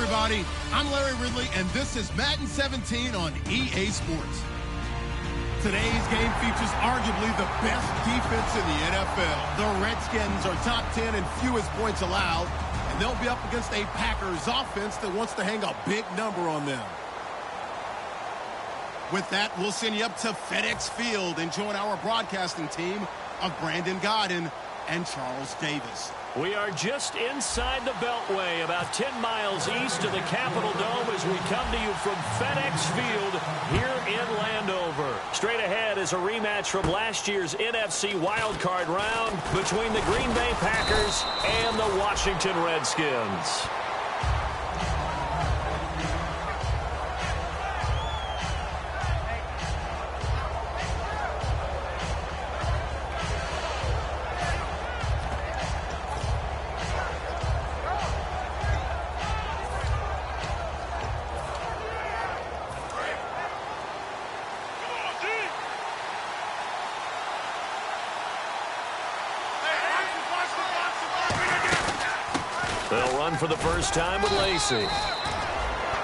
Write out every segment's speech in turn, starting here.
everybody. I'm Larry Ridley, and this is Madden 17 on EA Sports. Today's game features arguably the best defense in the NFL. The Redskins are top 10 in fewest points allowed, and they'll be up against a Packers offense that wants to hang a big number on them. With that, we'll send you up to FedEx Field and join our broadcasting team of Brandon Godden and Charles Davis. We are just inside the Beltway, about 10 miles east of the Capitol Dome as we come to you from FedEx Field here in Landover. Straight ahead is a rematch from last year's NFC wildcard round between the Green Bay Packers and the Washington Redskins. They'll run for the first time with Lacy.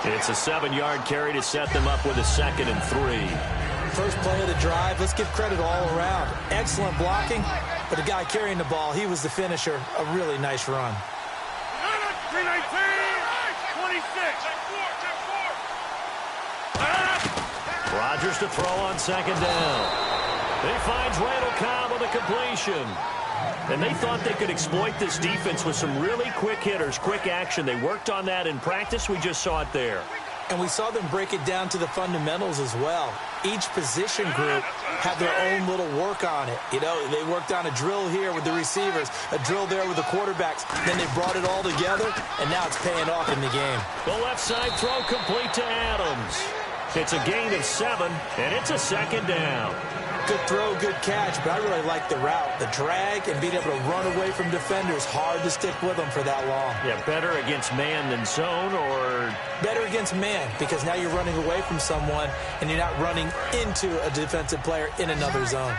It's a 7-yard carry to set them up with a 2nd and 3. First play of the drive, let's give credit all around. Excellent blocking, but the guy carrying the ball, he was the finisher. A really nice run. 319, 26. Rodgers to throw on 2nd down. He finds Randall Cobb with a completion. And they thought they could exploit this defense with some really quick hitters, quick action. They worked on that in practice. We just saw it there. And we saw them break it down to the fundamentals as well. Each position group had their own little work on it. You know, they worked on a drill here with the receivers, a drill there with the quarterbacks. Then they brought it all together, and now it's paying off in the game. The left side throw complete to Adams. It's a gain of 7, and it's a 2nd down. Good throw, good catch, but I really like the route. The drag and being able to run away from defenders, hard to stick with them for that long. Yeah, better against man than zone, or? Better against man, because now you're running away from someone and you're not running into a defensive player in another zone.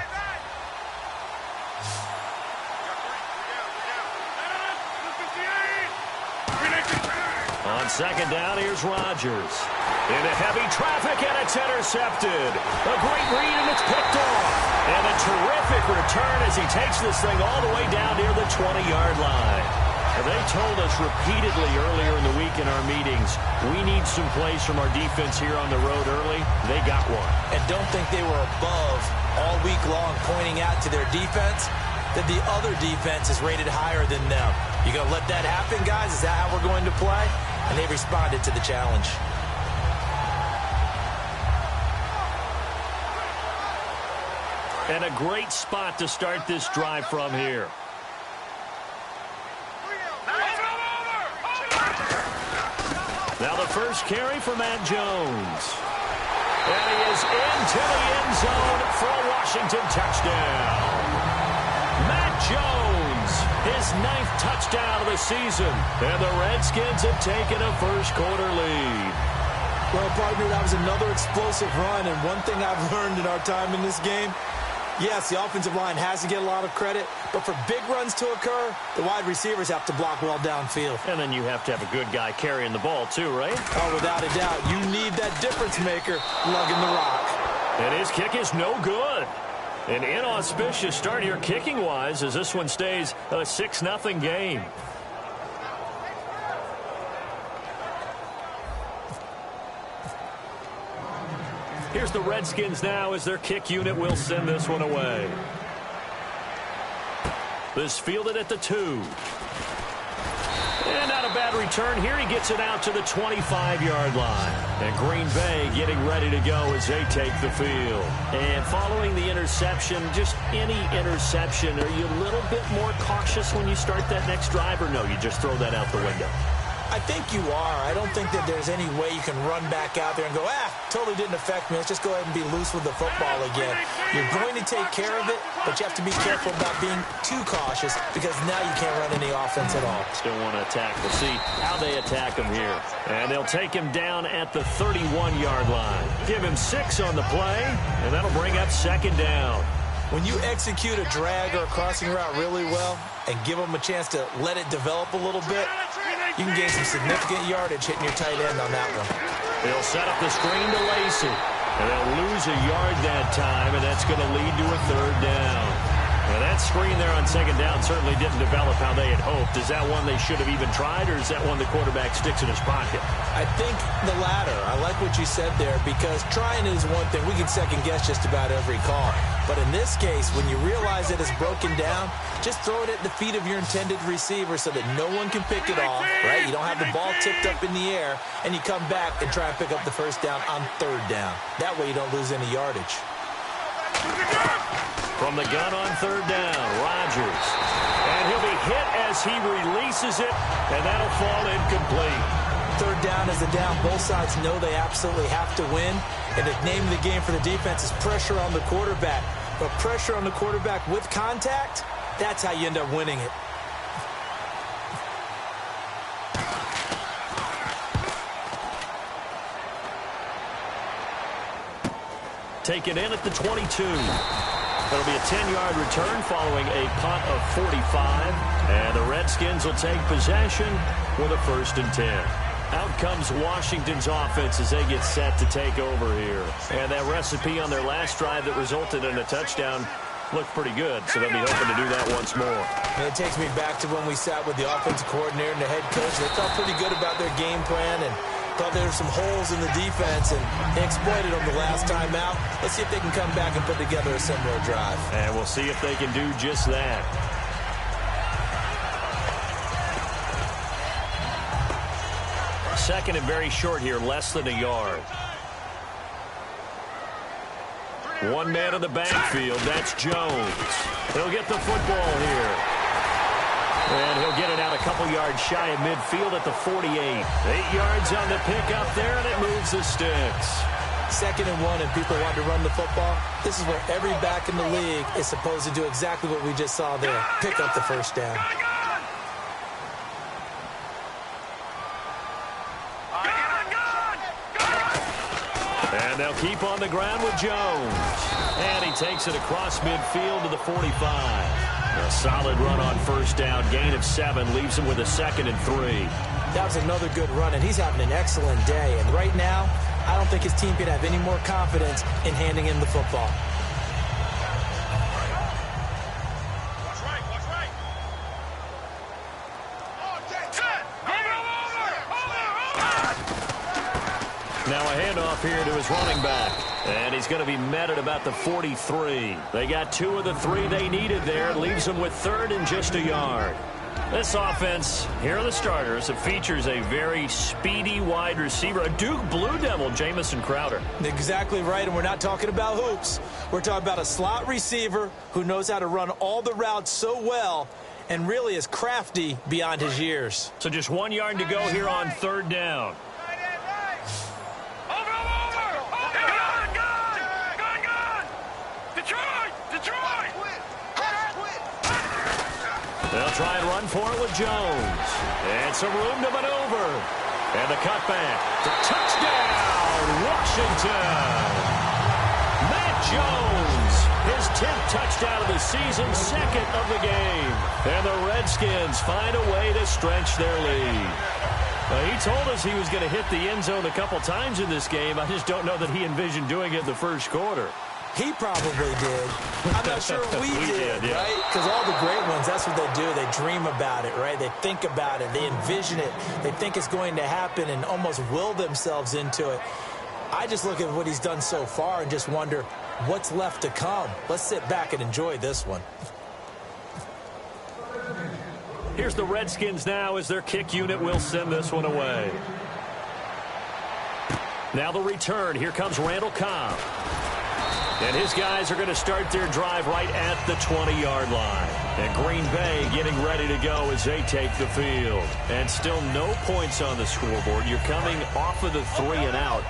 On 2nd down, here's Rodgers. Into heavy traffic, and it's intercepted. A great read, and it's picked off. And a terrific return as he takes this thing all the way down near the 20-yard line. They told us repeatedly earlier in the week in our meetings, we need some plays from our defense here on the road early. They got one. And don't think they were above all week long pointing out to their defense that the other defense is rated higher than them. You going to let that happen, guys? Is that how we're going to play? And they responded to the challenge. And a great spot to start this drive from here. Now the first carry for Matt Jones. And he is into the end zone for a Washington touchdown. Matt Jones, his 9th touchdown of the season. And the Redskins have taken a first-quarter lead. Well, partner, that was another explosive run. And one thing I've learned in our time in this game, yes, the offensive line has to get a lot of credit, but for big runs to occur, the wide receivers have to block well downfield. And then you have to have a good guy carrying the ball too, right? Oh, without a doubt. You need that difference maker lugging the rock. And his kick is no good. An inauspicious start here kicking-wise as this one stays a 6-0 game. Here's the Redskins now as their kick unit will send this one away. This fielded at the 2. And not a bad return here. He gets it out to the 25-yard line. And Green Bay getting ready to go as they take the field. And following the interception, just any interception, are you a little bit more cautious when you start that next drive, or no, you just throw that out the window? I think you are. I don't think that there's any way you can run back out there and go, totally didn't affect me. Let's just go ahead and be loose with the football again. You're going to take care of it, but you have to be careful about being too cautious because now you can't run any offense at all. Still want to attack. We'll see how they attack him here. And they'll take him down at the 31-yard line. Give him 6 on the play, and that'll bring up 2nd down. When you execute a drag or a crossing route really well and give them a chance to let it develop a little bit, you can gain some significant yardage hitting your tight end on that one. They'll set up the screen to Lacy. And they'll lose a yard that time, and that's going to lead to a third down. Now, that screen there on second down certainly didn't develop how they had hoped. Is that one they should have even tried, or is that one the quarterback sticks in his pocket? I think the latter. I like what you said there, because trying is one thing. We can second-guess just about every call. But in this case, when you realize that it's broken down, just throw it at the feet of your intended receiver so that no one can pick it off, right? You don't have the ball tipped up in the air, and you come back and try and pick up the first down on third down. That way you don't lose any yardage. From the gun on third down, Rodgers. And he'll be hit as he releases it, and that'll fall incomplete. Third down is a down. Both sides know they absolutely have to win. And the name of the game for the defense is pressure on the quarterback. But pressure on the quarterback with contact, that's how you end up winning it. Taken in at the 22. It'll be a 10-yard return following a punt of 45. And the Redskins will take possession with a 1st and 10. Out comes Washington's offense as they get set to take over here. And that recipe on their last drive that resulted in a touchdown looked pretty good, so they'll be hoping to do that once more. And it takes me back to when we sat with the offensive coordinator and the head coach. They felt pretty good about their game plan and thought there were some holes in the defense, and they exploited them the last time out. Let's see if they can come back and put together a similar drive. And we'll see if they can do just that. Second and very short here, less than a yard. One man in the backfield, that's Jones. He'll get the football here. And he'll get it out a couple yards shy of midfield at the 48. 8 yards on the pickup there, and it moves the sticks. 2nd and 1, and people want to run the football. This is where every back in the league is supposed to do exactly what we just saw there. Pick up the first down. And they'll keep on the ground with Jones. And he takes it across midfield to the 45. A solid run on first down. Gain of 7 leaves him with a 2nd and 3. That was another good run, and he's having an excellent day. And right now, I don't think his team could have any more confidence in handing him the football. Now a handoff here to his running back. And he's going to be met at about the 43. They got 2 of the 3 they needed there. It leaves them with 3rd and just a yard. This offense, here are the starters. It features a very speedy wide receiver, a Duke Blue Devil, Jamison Crowder. Exactly right, and we're not talking about hoops. We're talking about a slot receiver who knows how to run all the routes so well and really is crafty beyond his years. So just 1 yard to go here on third down. They'll try and run for it with Jones. And some room to maneuver. And the cutback. Touchdown, Washington. Matt Jones, his 10th touchdown of the season, 2nd of the game. And the Redskins find a way to stretch their lead. He told us he was going to hit the end zone a couple times in this game. I just don't know that he envisioned doing it in the first quarter. He probably did. I'm not sure we did, yeah. Right? Because all the great ones, that's what they do. They dream about it, right? They think about it. They envision it. They think it's going to happen and almost will themselves into it. I just look at what he's done so far and just wonder what's left to come. Let's sit back and enjoy this one. Here's the Redskins now as their kick unit will send this one away. Now the return. Here comes Randall Cobb. And his guys are going to start their drive right at the 20-yard line. And Green Bay getting ready to go as they take the field. And still no points on the scoreboard. You're coming off of the 3 and out.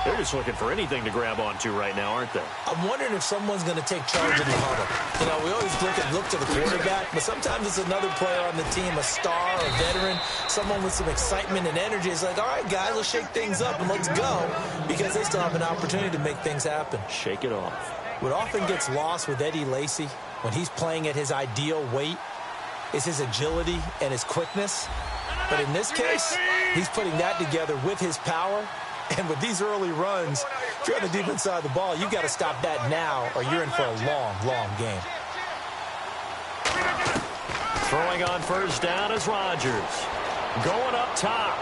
They're just looking for anything to grab onto right now, aren't they? I'm wondering if someone's going to take charge in the huddle. You know, we always look to the quarterback, but sometimes it's another player on the team, a star, a veteran, someone with some excitement and energy. It's like, all right, guys, let's shake things up and let's go, because they still have an opportunity to make things happen. Shake it off. What often gets lost with Eddie Lacy when he's playing at his ideal weight is his agility and his quickness. But in this case, he's putting that together with his power. And with these early runs, if you're on the defense side of the ball, you've got to stop that now or you're in for a long, long game. Throwing on first down is Rodgers. Going up top.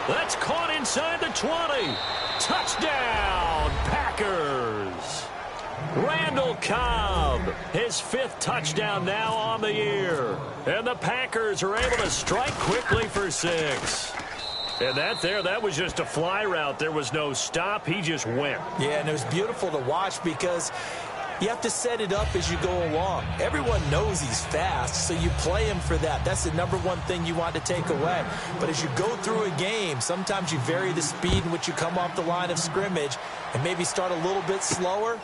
That's caught inside the 20. Touchdown, Packers. Randall Cobb, his 5th touchdown now on the year. And the Packers are able to strike quickly for 6. And that was just a fly route. There was no stop. He just went. Yeah, and it was beautiful to watch because you have to set it up as you go along. Everyone knows he's fast, so you play him for that. That's the number one thing you want to take away. But as you go through a game, sometimes you vary the speed in which you come off the line of scrimmage and maybe start a little bit slower,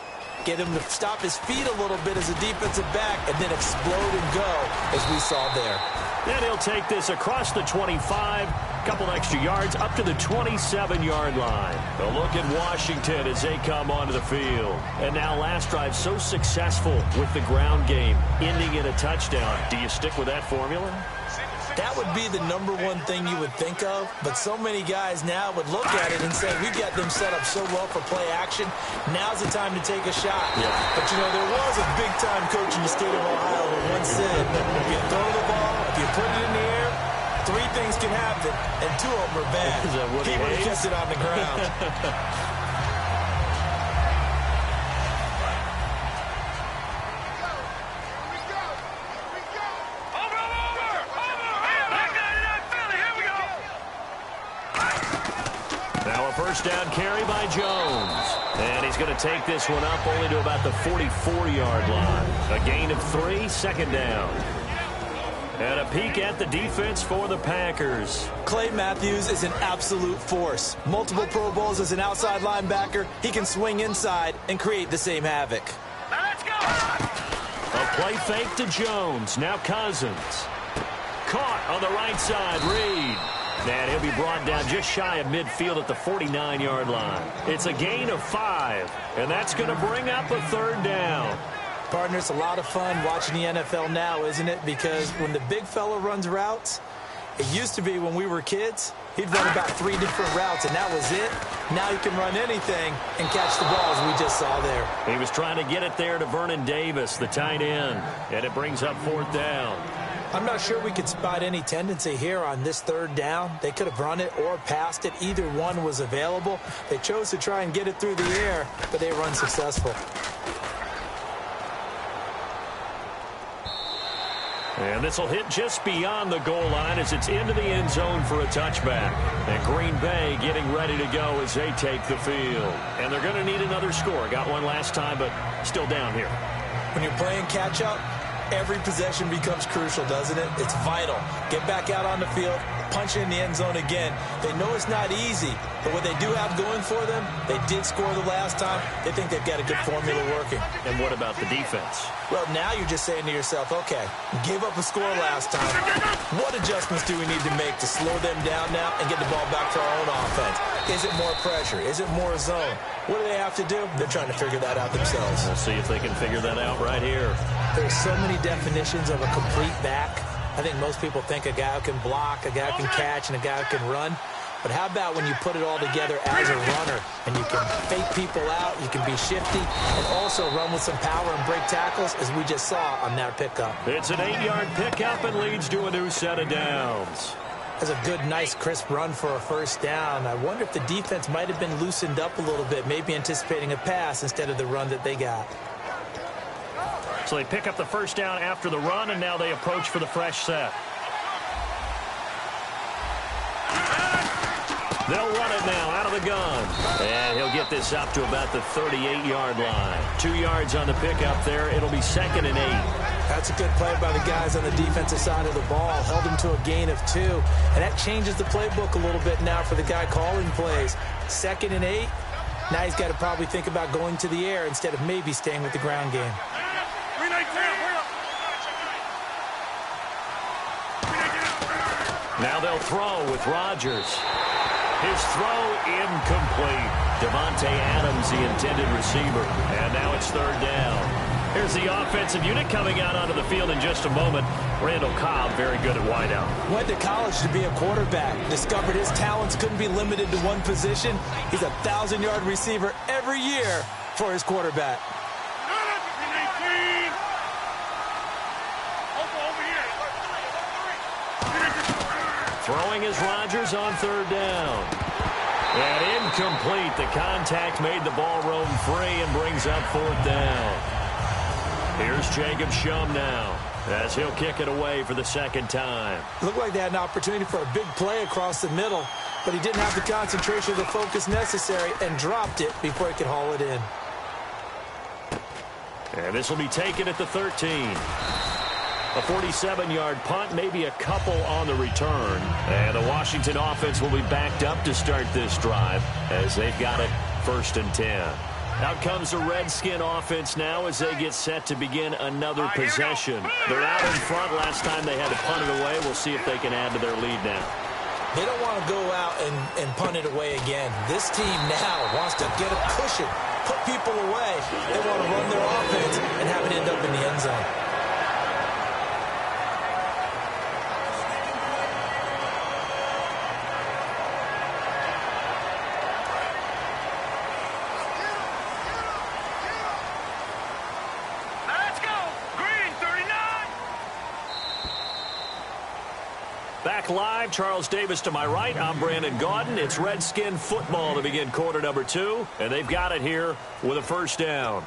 get him to stop his feet a little bit as a defensive back, and then explode and go, as we saw there. And he'll take this across the 25, couple extra yards up to the 27-yard line. A look at Washington as they come onto the field. And now last drive so successful with the ground game, ending in a touchdown. Do you stick with that formula? That would be the number one thing you would think of, but so many guys now would look at it and say, we've got them set up so well for play action, now's the time to take a shot. Yeah. But, you know, there was a big-time coach in the state of Ohio who once said, if you throw the ball, if you put it in the air, 3 things can happen, and 2 of them are bad. He would have kept it on the ground. First down carry by Jones. And he's going to take this one up only to about the 44-yard line. A gain of 3, 2nd down. And a peek at the defense for the Packers. Clay Matthews is an absolute force. Multiple Pro Bowls as an outside linebacker. He can swing inside and create the same havoc. Now let's go. A play fake to Jones. Now Cousins. Caught on the right side. Reed. And he'll be brought down just shy of midfield at the 49-yard line. It's a gain of 5, and that's going to bring up a 3rd down. Partner, it's a lot of fun watching the NFL now, isn't it? Because when the big fella runs routes, it used to be when we were kids, he'd run about 3 different routes, and that was it. Now he can run anything and catch the ball, as we just saw there. He was trying to get it there to Vernon Davis, the tight end, and it brings up 4th down. I'm not sure we could spot any tendency here on this 3rd down. They could have run it or passed it. Either one was available. They chose to try and get it through the air, but they were unsuccessful. And this will hit just beyond the goal line as it's into the end zone for a touchback. And Green Bay getting ready to go as they take the field. And they're going to need another score. Got one last time, but still down here. When you're playing catch-up, every possession becomes crucial, doesn't it? It's vital. Get back out on the field, punch in the end zone again. They know it's not easy, but what they do have going for them, they did score the last time. They think they've got a good formula working. And what about the defense? Well, now you're just saying to yourself, okay, gave up a score last time. What adjustments do we need to make to slow them down now and get the ball back to our own offense? Is it more pressure? Is it more zone? What do they have to do? They're trying to figure that out themselves. We'll see if they can figure that out right here. There's so many definitions of a complete back. I think most people think a guy who can block, a guy who can catch, and a guy who can run. But how about when you put it all together as a runner and you can fake people out, you can be shifty, and also run with some power and break tackles, as we just saw on that pickup. It's an 8-yard pickup and leads to a new set of downs. That's a good, nice, crisp run for a first down. I wonder if the defense might have been loosened up a little bit, maybe anticipating a pass instead of the run that they got. So they pick up the first down after the run, and now they approach for the fresh set. They'll run it now out of the gun. And he'll get this up to about the 38-yard line. 2 yards on the pickup there. It'll be 2nd and 8. That's a good play by the guys on the defensive side of the ball. Held him to a gain of 2. And that changes the playbook a little bit now for the guy calling plays. 2nd and 8. Now he's got to probably think about going to the air instead of maybe staying with the ground game. Now they'll throw with Rodgers. His throw incomplete. Devontae Adams, the intended receiver. And now it's 3rd down. Here's the offensive unit coming out onto the field in just a moment. Randall Cobb, very good at wideout. Went to college to be a quarterback. Discovered his talents couldn't be limited to one position. He's a 1,000-yard receiver every year for his quarterback. Throwing is Rodgers on third down. And incomplete. The contact made the ball roam free and brings up fourth down. Here's Jacob Shum now as he'll kick it away for the second time. Looked like they had an opportunity for a big play across the middle, but he didn't have the concentration or the focus necessary and dropped it before he could haul it in. And this will be taken at the 13. A 47-yard punt, maybe a couple on the return. And the Washington offense will be backed up to start this drive as they've got it 1st and 10. Out comes the Redskin offense now as they get set to begin another possession. They're out in front. Last time they had to punt it away. We'll see if they can add to their lead now. They don't want to go out and punt it away again. This team now wants to get a cushion, put people away. They want to run their offense and have it end up in the end zone. Back live, Charles Davis to my right. I'm Brandon Gaudin. It's Redskin football to begin quarter number 2, and they've got it here with a first down.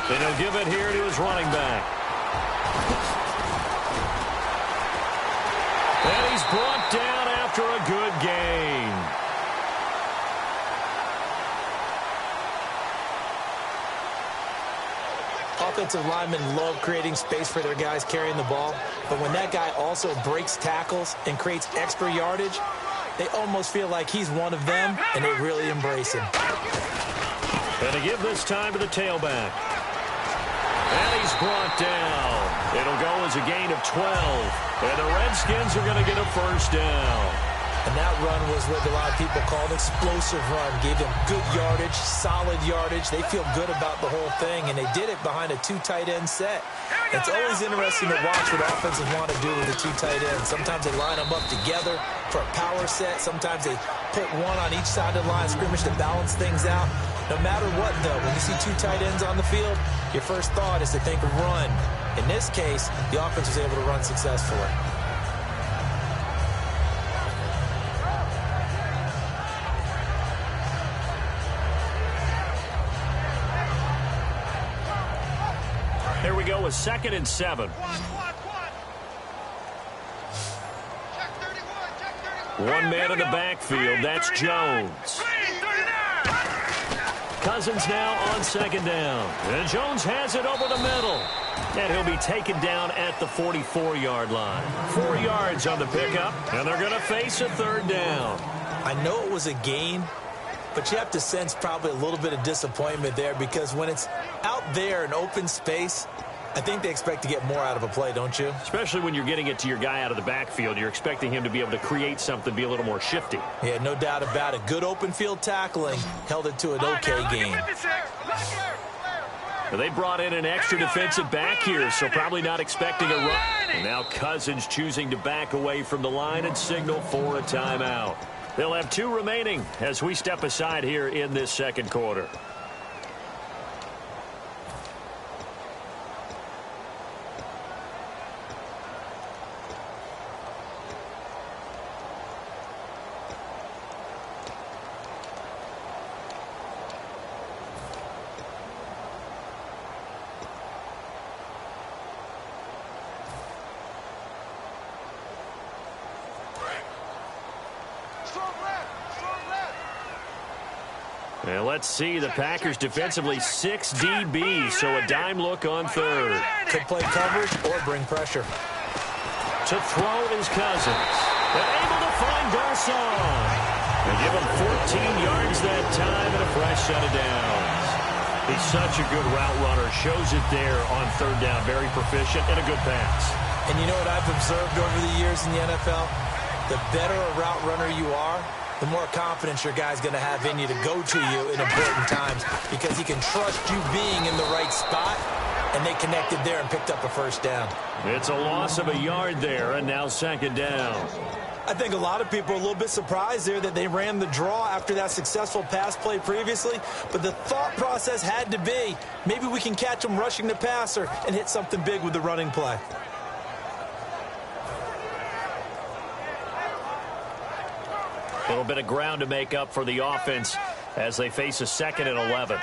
And he'll give it here to his running back. And he's brought down after a good gain. Offensive linemen love creating space for their guys carrying the ball, but when that guy also breaks tackles and creates extra yardage, they almost feel like he's one of them, and they really embrace him. And to give this time to the tailback. And he's brought down. It'll go as a gain of 12. And the Redskins are going to get a first down. And that run was what a lot of people called explosive run. Gave them good yardage, solid yardage. They feel good about the whole thing, and they did it behind a 2 tight end set. It's always interesting to watch what offenses want to do with the 2 tight ends. Sometimes they line them up together for a power set. Sometimes they put one on each side of the line of scrimmage to balance things out. No matter what, though, when you see 2 tight ends on the field, your first thought is to think of run. In this case, the offense was able to run successfully. Here we go with 2nd and 7. One man in the backfield. That's Jones. Cousins now on 2nd down. And Jones has it over the middle. And he'll be taken down at the 44-yard line. 4 yards on the pickup, and they're going to face a 3rd down. I know it was a gain, but you have to sense probably a little bit of disappointment there because when it's out there in open space, I think they expect to get more out of a play, don't you? Especially when you're getting it to your guy out of the backfield. You're expecting him to be able to create something, be a little more shifty. Yeah, no doubt about it. Good open field tackling held it to an okay game. They brought in an extra defensive back here, so probably not expecting a run. And now Cousins choosing to back away from the line and signal for a timeout. They'll have 2 remaining as we step aside here in this 2nd quarter. And let's see, the Packers defensively 6 DBs, so a dime look on 3rd. Could play coverage or bring pressure. To throw is Cousins. And able to find Garcon. They give him 14 yards that time and a fresh set of downs. He's such a good route runner. Shows it there on third down. Very proficient and a good pass. And you know what I've observed over the years in the NFL? The better a route runner you are, the more confidence your guy's going to have in you to go to you in important times because he can trust you being in the right spot, and they connected there and picked up a first down. It's a loss of a yard there, and now second down. I think a lot of people are a little bit surprised there that they ran the draw after that successful pass play previously, but the thought process had to be, maybe we can catch them rushing the passer and hit something big with the running play. A little bit of ground to make up for the offense as they face a 2nd and 11.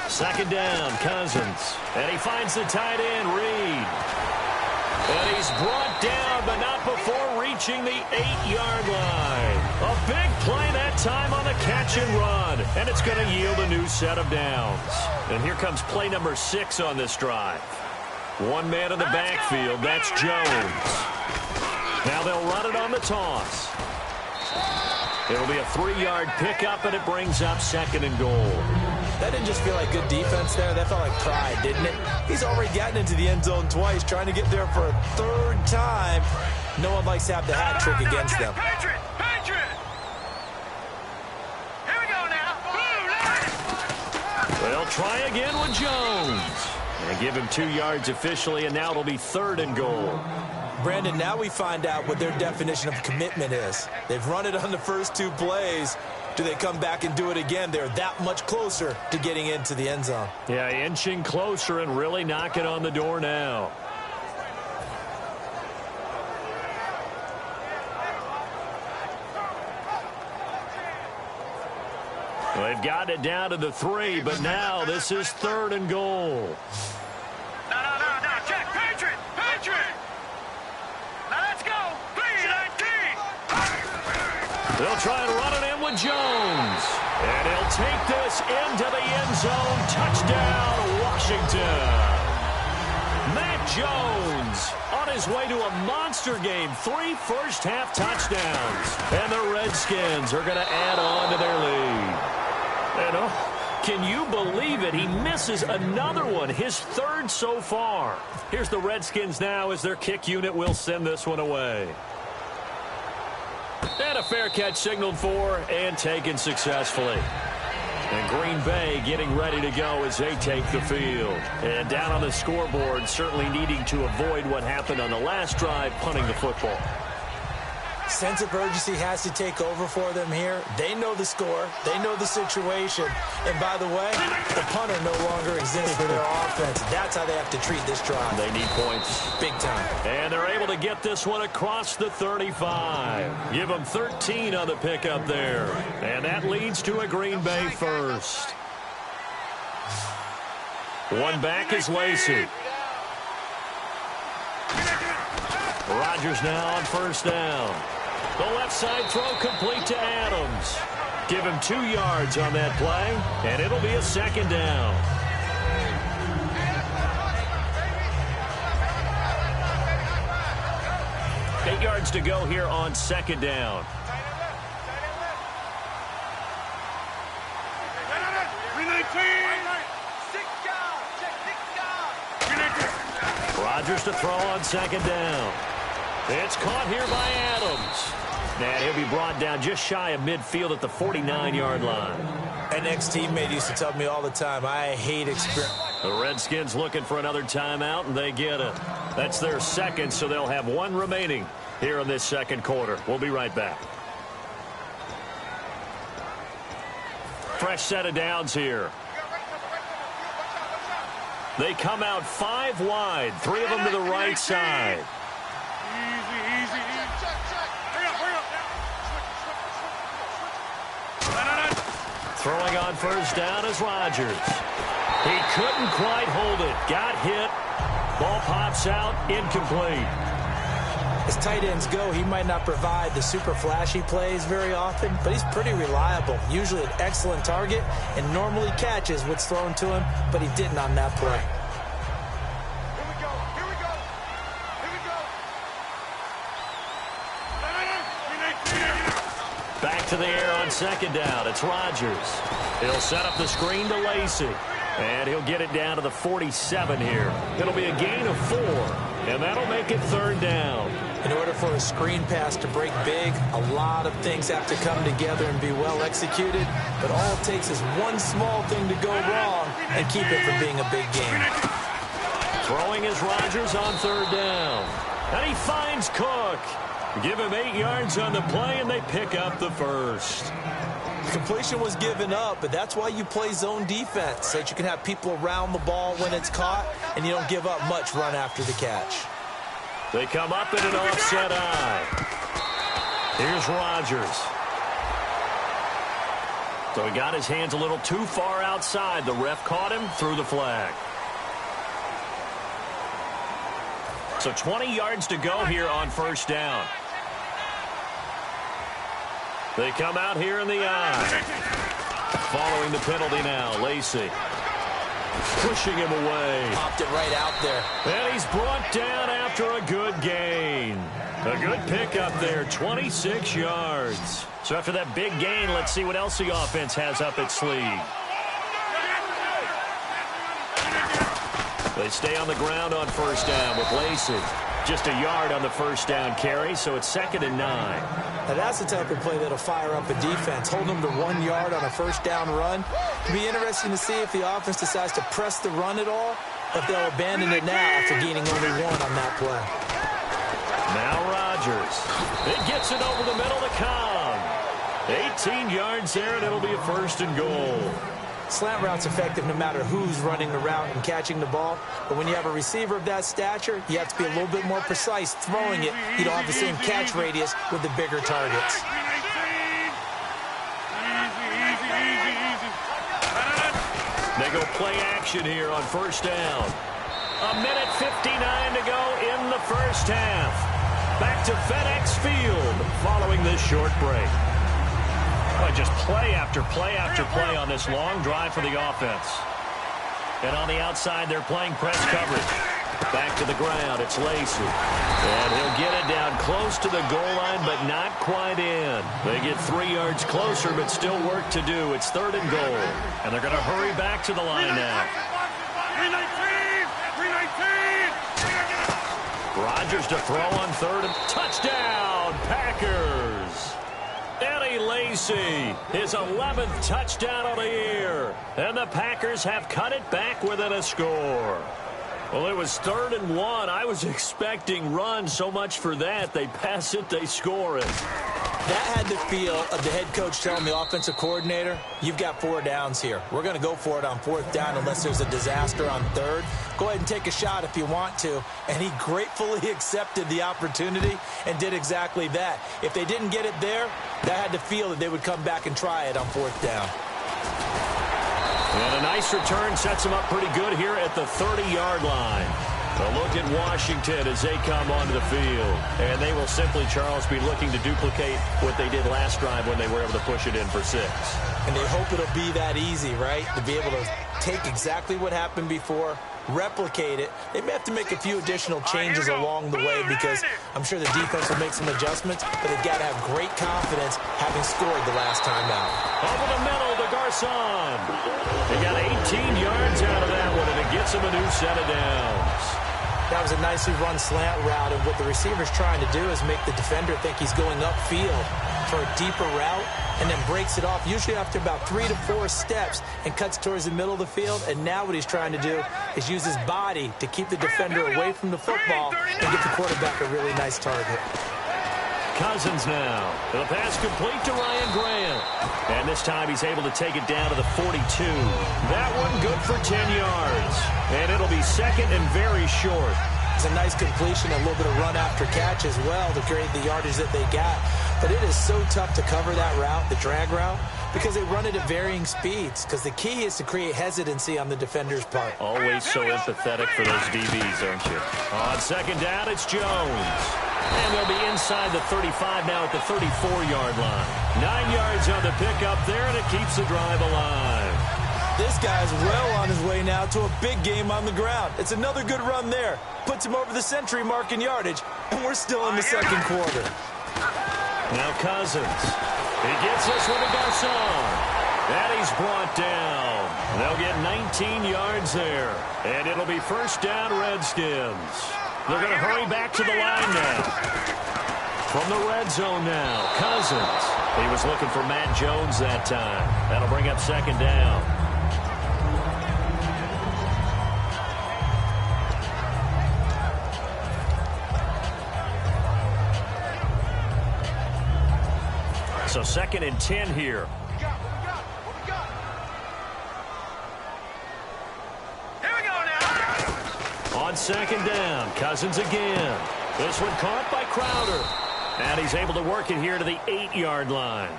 Second down, Cousins. And he finds the tight end, Reed. And he's brought down, but not before reaching the 8-yard line. A big play that time on the catch and run. And it's going to yield a new set of downs. And here comes play number 6 on this drive. One man in the backfield, that's Jones. Now they'll run it on the toss. It'll be a 3-yard pickup, and it brings up 2nd and goal. That didn't just feel like good defense there. That felt like pride, didn't it? He's already gotten into the end zone twice, trying to get there for a 3rd time. No one likes to have the hat trick against them. Patriot! Here we go now. They'll try again with Jones. And give him 2 yards officially, and now it'll be 3rd and goal. Brandon, now we find out what their definition of commitment is. They've run it on the first 2 plays. Do they come back and do it again? They're that much closer to getting into the end zone. Yeah, inching closer and really knocking on the door now. Well, they've gotten it down to the 3, but now this is 3rd and goal. No, check, Patriot! Now let's go! They'll try and run it in with Jones. And he'll take this into the end zone. Touchdown, Washington. Matt Jones on his way to a monster game. 3 first-half touchdowns. And the Redskins are going to add on to their lead. And can you believe it? He misses another one, his 3rd so far. Here's the Redskins now as their kick unit will send this one away. And a fair catch signaled for and taken successfully. And Green Bay getting ready to go as they take the field. And down on the scoreboard, certainly needing to avoid what happened on the last drive, punting the football. Sense of urgency has to take over for them here. They know the score. They know the situation. And by the way, the punter no longer exists for their offense. That's how they have to treat this drive. They need points. Big time. And they're able to get this one across the 35. Give them 13 on the pickup there. And that leads to a Green Bay first. One back is Lacey. Rodgers now on first down. The left side throw complete to Adams. Give him 2 yards on that play, and it'll be a 2nd down. Eight yards to go here on 2nd down. Rodgers to throw on 2nd down. It's caught here by Adams. And he'll be brought down just shy of midfield at the 49-yard line. An ex-teammate used to tell me all the time, I hate experience. The Redskins looking for another timeout, and they get it. That's their 2nd, so they'll have 1 remaining here in this 2nd quarter. We'll be right back. Fresh set of downs here. They come out 5 wide, 3 of them to the right side. Easy. Throwing on first down is Rodgers. He couldn't quite hold it. Got hit. Ball pops out, incomplete. As tight ends go, he might not provide the super flashy plays very often, but he's pretty reliable. Usually an excellent target and normally catches what's thrown to him, but he didn't on that play. Back to the air on second down. It's Rodgers. He'll set up the screen to Lacy. And he'll get it down to the 47 here. It'll be a gain of 4. And that'll make it third down. In order for a screen pass to break big, a lot of things have to come together and be well executed. But all it takes is one small thing to go wrong and keep it from being a big game. Throwing is Rodgers on third down. And he finds Cook. Give him 8 yards on the play, and they pick up the first. The completion was given up, but that's why you play zone defense, so that you can have people around the ball when it's caught, and you don't give up much run after the catch. They come up in an offset eye. Here's Rodgers. So he got his hands a little too far outside. The ref caught him, threw the flag. So 20 yards to go here on first down. They come out here in the eye. Following the penalty now, Lacy. Pushing him away. Popped it right out there. And he's brought down after a good gain. A good pickup there, 26 yards. So after that big gain, let's see what else the offense has up its sleeve. They stay on the ground on first down with Lacy. Just a yard on the first down carry, so it's 2nd and 9. Now that's the type of play that'll fire up a defense. Holding them to 1 yard on a first down run. It'll be interesting to see if the offense decides to press the run at all, or if they'll abandon it now after gaining only 1 on that play. Now Rodgers. It gets it over the middle to Cobb. 18 yards there, and it'll be a 1st and goal. Slant route's effective no matter who's running the route and catching the ball. But when you have a receiver of that stature, you have to be a little bit more precise throwing it. You don't have the same catch radius with the bigger targets. They go play action here on first down. 1:59 to go in the first half. Back to FedEx Field following this short break. Just play after play after play on this long drive for the offense. And on the outside, they're playing press coverage. Back to the ground, it's Lacy. And he'll get it down close to the goal line, but not quite in. They get 3 yards closer, but still work to do. It's 3rd and goal. And they're going to hurry back to the line now. Rodgers to throw on 3rd and touchdown, Packers. Eddie Lacy, his 11th touchdown of the year. And the Packers have cut it back within a score. Well, it was 3rd and 1. I was expecting run. So much for that. They pass it, they score it. That had the feel of the head coach telling the offensive coordinator, you've got 4 downs here. We're going to go for it on 4th down unless there's a disaster on 3rd. Go ahead and take a shot if you want to. And he gratefully accepted the opportunity and did exactly that. If they didn't get it there, that had the feel that they would come back and try it on 4th down. And a nice return sets them up pretty good here at the 30-yard line. A look at Washington as they come onto the field. And they will simply, Charles, be looking to duplicate what they did last drive when they were able to push it in for 6. And they hope it'll be that easy, right? To be able to take exactly what happened before, replicate it. They may have to make a few additional changes along the way because I'm sure the defense will make some adjustments, but they've got to have great confidence having scored the last time out. Over the middle to Garcon. They got 18 yards out of that one, and it gets them a new set of downs. That was a nicely run slant route, and what the receiver's trying to do is make the defender think he's going upfield for a deeper route and then breaks it off, usually after about 3 to 4 steps, and cuts towards the middle of the field. And now what he's trying to do is use his body to keep the defender away from the football and get the quarterback a really nice target. Cousins now. The pass complete to Ryan Grant. And this time he's able to take it down to the 42. That one good for 10 yards. And it'll be 2nd and very short. It's a nice completion, a little bit of run after catch as well to create the yardage that they got. But it is so tough to cover that route, the drag route, because they run it at varying speeds. Because the key is to create hesitancy on the defender's part. Always so empathetic for those DBs, aren't you? On 2nd down, it's Jones. And they'll be inside the 35 now at the 34-yard line. 9 yards on the pickup there, and it keeps the drive alive. This guy's well on his way now to a big game on the ground. It's another good run there. Puts him over the century mark in yardage, and we're still in the 2nd quarter. Now Cousins. He gets this one to Garcon. And he's brought down. They'll get 19 yards there. And it'll be first down, Redskins. They're going to hurry back to the line now. From the red zone now, Cousins. He was looking for Matt Jones that time. That'll bring up second down. So 2nd and 10 here. On 2nd down, Cousins again. This one caught by Crowder. And he's able to work it here to the 8-yard line.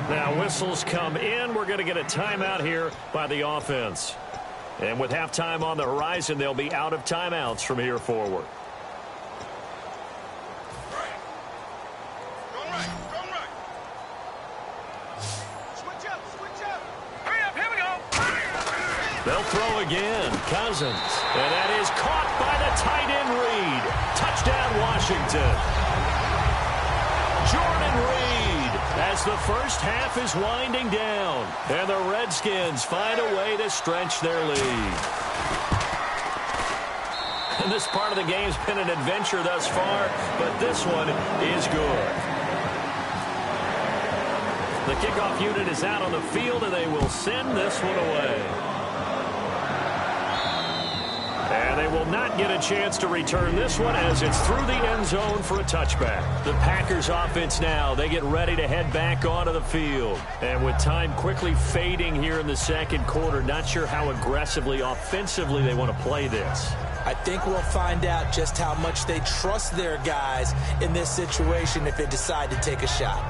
Now whistles come in. We're going to get a timeout here by the offense. And with halftime on the horizon, they'll be out of timeouts from here forward. They'll throw again. Cousins. And that is caught by the tight end Reed. Touchdown, Washington. Jordan Reed as the first half is winding down. And the Redskins find a way to stretch their lead. And this part of the game's been an adventure thus far, but this one is good. The kickoff unit is out on the field, and they will send this one away. And they will not get a chance to return this one as it's through the end zone for a touchback. The Packers offense now, they get ready to head back onto the field. And with time quickly fading here in the second quarter, not sure how aggressively, offensively they want to play this. I think we'll find out just how much they trust their guys in this situation if they decide to take a shot.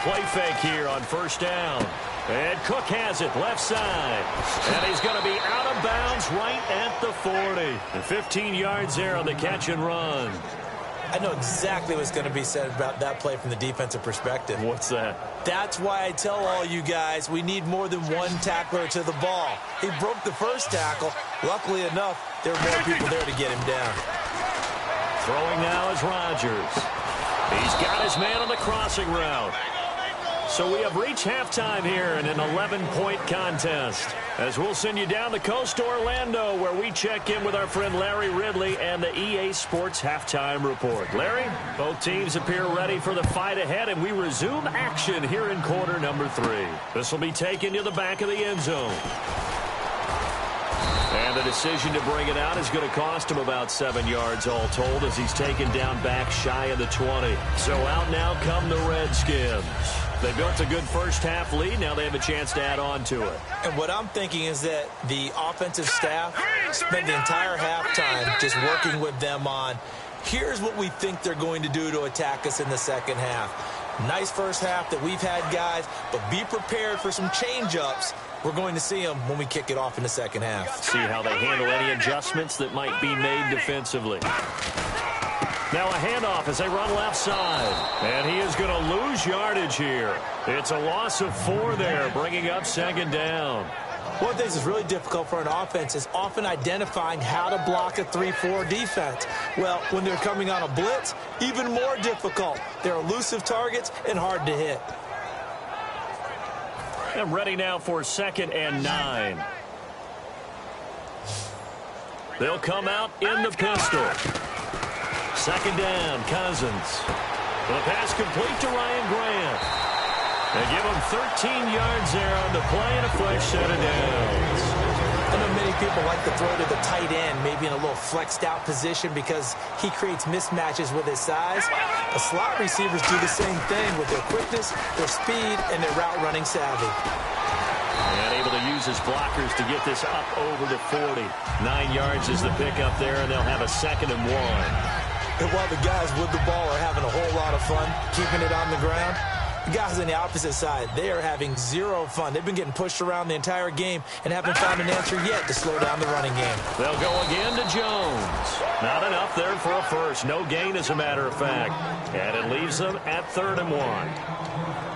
Play fake here on first down. And Cook has it left side. And he's going to be out of bounds right at the 40. And 15 yards there on the catch and run. I know exactly what's going to be said about that play from the defensive perspective. What's that? That's why I tell all you guys we need more than one tackler to the ball. He broke the first tackle. Luckily enough, there were more people there to get him down. Throwing now is Rodgers. He's got his man on the crossing route. So we have reached halftime here in an 11-point contest. As we'll send you down the coast to Orlando, where we check in with our friend Larry Ridley and the EA Sports Halftime Report. Larry, both teams appear ready for the fight ahead, and we resume action here in quarter number 3. This will be taken to the back of the end zone. And the decision to bring it out is going to cost him about 7 yards all told as he's taken down back shy of the 20. So out now come the Redskins. They built a good first half lead. Now they have a chance to add on to it. And what I'm thinking is that the offensive staff spent the entire halftime just working with them on, here's what we think they're going to do to attack us in the second half. Nice first half that we've had, guys, but be prepared for some change-ups. We're going to see them when we kick it off in the second half. See how they handle any adjustments that might be made defensively. Now a handoff as they run left side. And he is going to lose yardage here. It's a loss of 4 there, bringing up second down. One of the things that's really difficult for an offense is often identifying how to block a 3-4 defense. Well, when they're coming on a blitz, even more difficult. They're elusive targets and hard to hit. And ready now for 2nd and 9. They'll come out in the pistol. 2nd down, Cousins. The pass complete to Ryan Grant. They give him 13 yards there on the play and a fresh set of downs. I know many people like to throw to the tight end, maybe in a little flexed out position because he creates mismatches with his size. The slot receivers do the same thing with their quickness, their speed, and their route running savvy. And able to use his blockers to get this up over the 40. 9 yards is the pickup there, and they'll have a 2nd and 1. And while the guys with the ball are having a whole lot of fun keeping it on the ground, The guys on the opposite side, they are having zero fun. They've been getting pushed around the entire game and haven't found an answer yet to slow down the running game. They'll go again to Jones. Not enough there for a first. No gain, as a matter of fact. And it leaves them at 3rd and 1.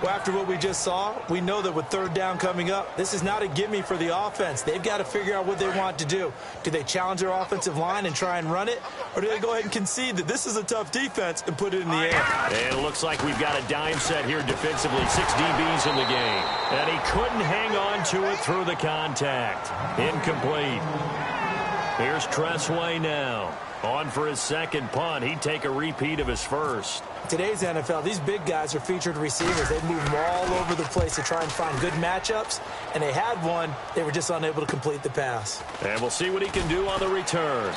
Well, after what we just saw, we know that with 3rd down coming up, this is not a gimme for the offense. They've got to figure out what they want to do. Do they challenge their offensive line and try and run it? Or do they go ahead and concede that this is a tough defense and put it in the air? And it looks like we've got a dime set here defensively. 6 DBs in the game. And he couldn't hang on to it through the contact. Incomplete. Here's Tressway now. On for his second punt. He'd take a repeat of his first. Today's NFL, these big guys are featured receivers. They move them all over the place to try and find good matchups. And they had one. They were just unable to complete the pass. And we'll see what he can do on the return.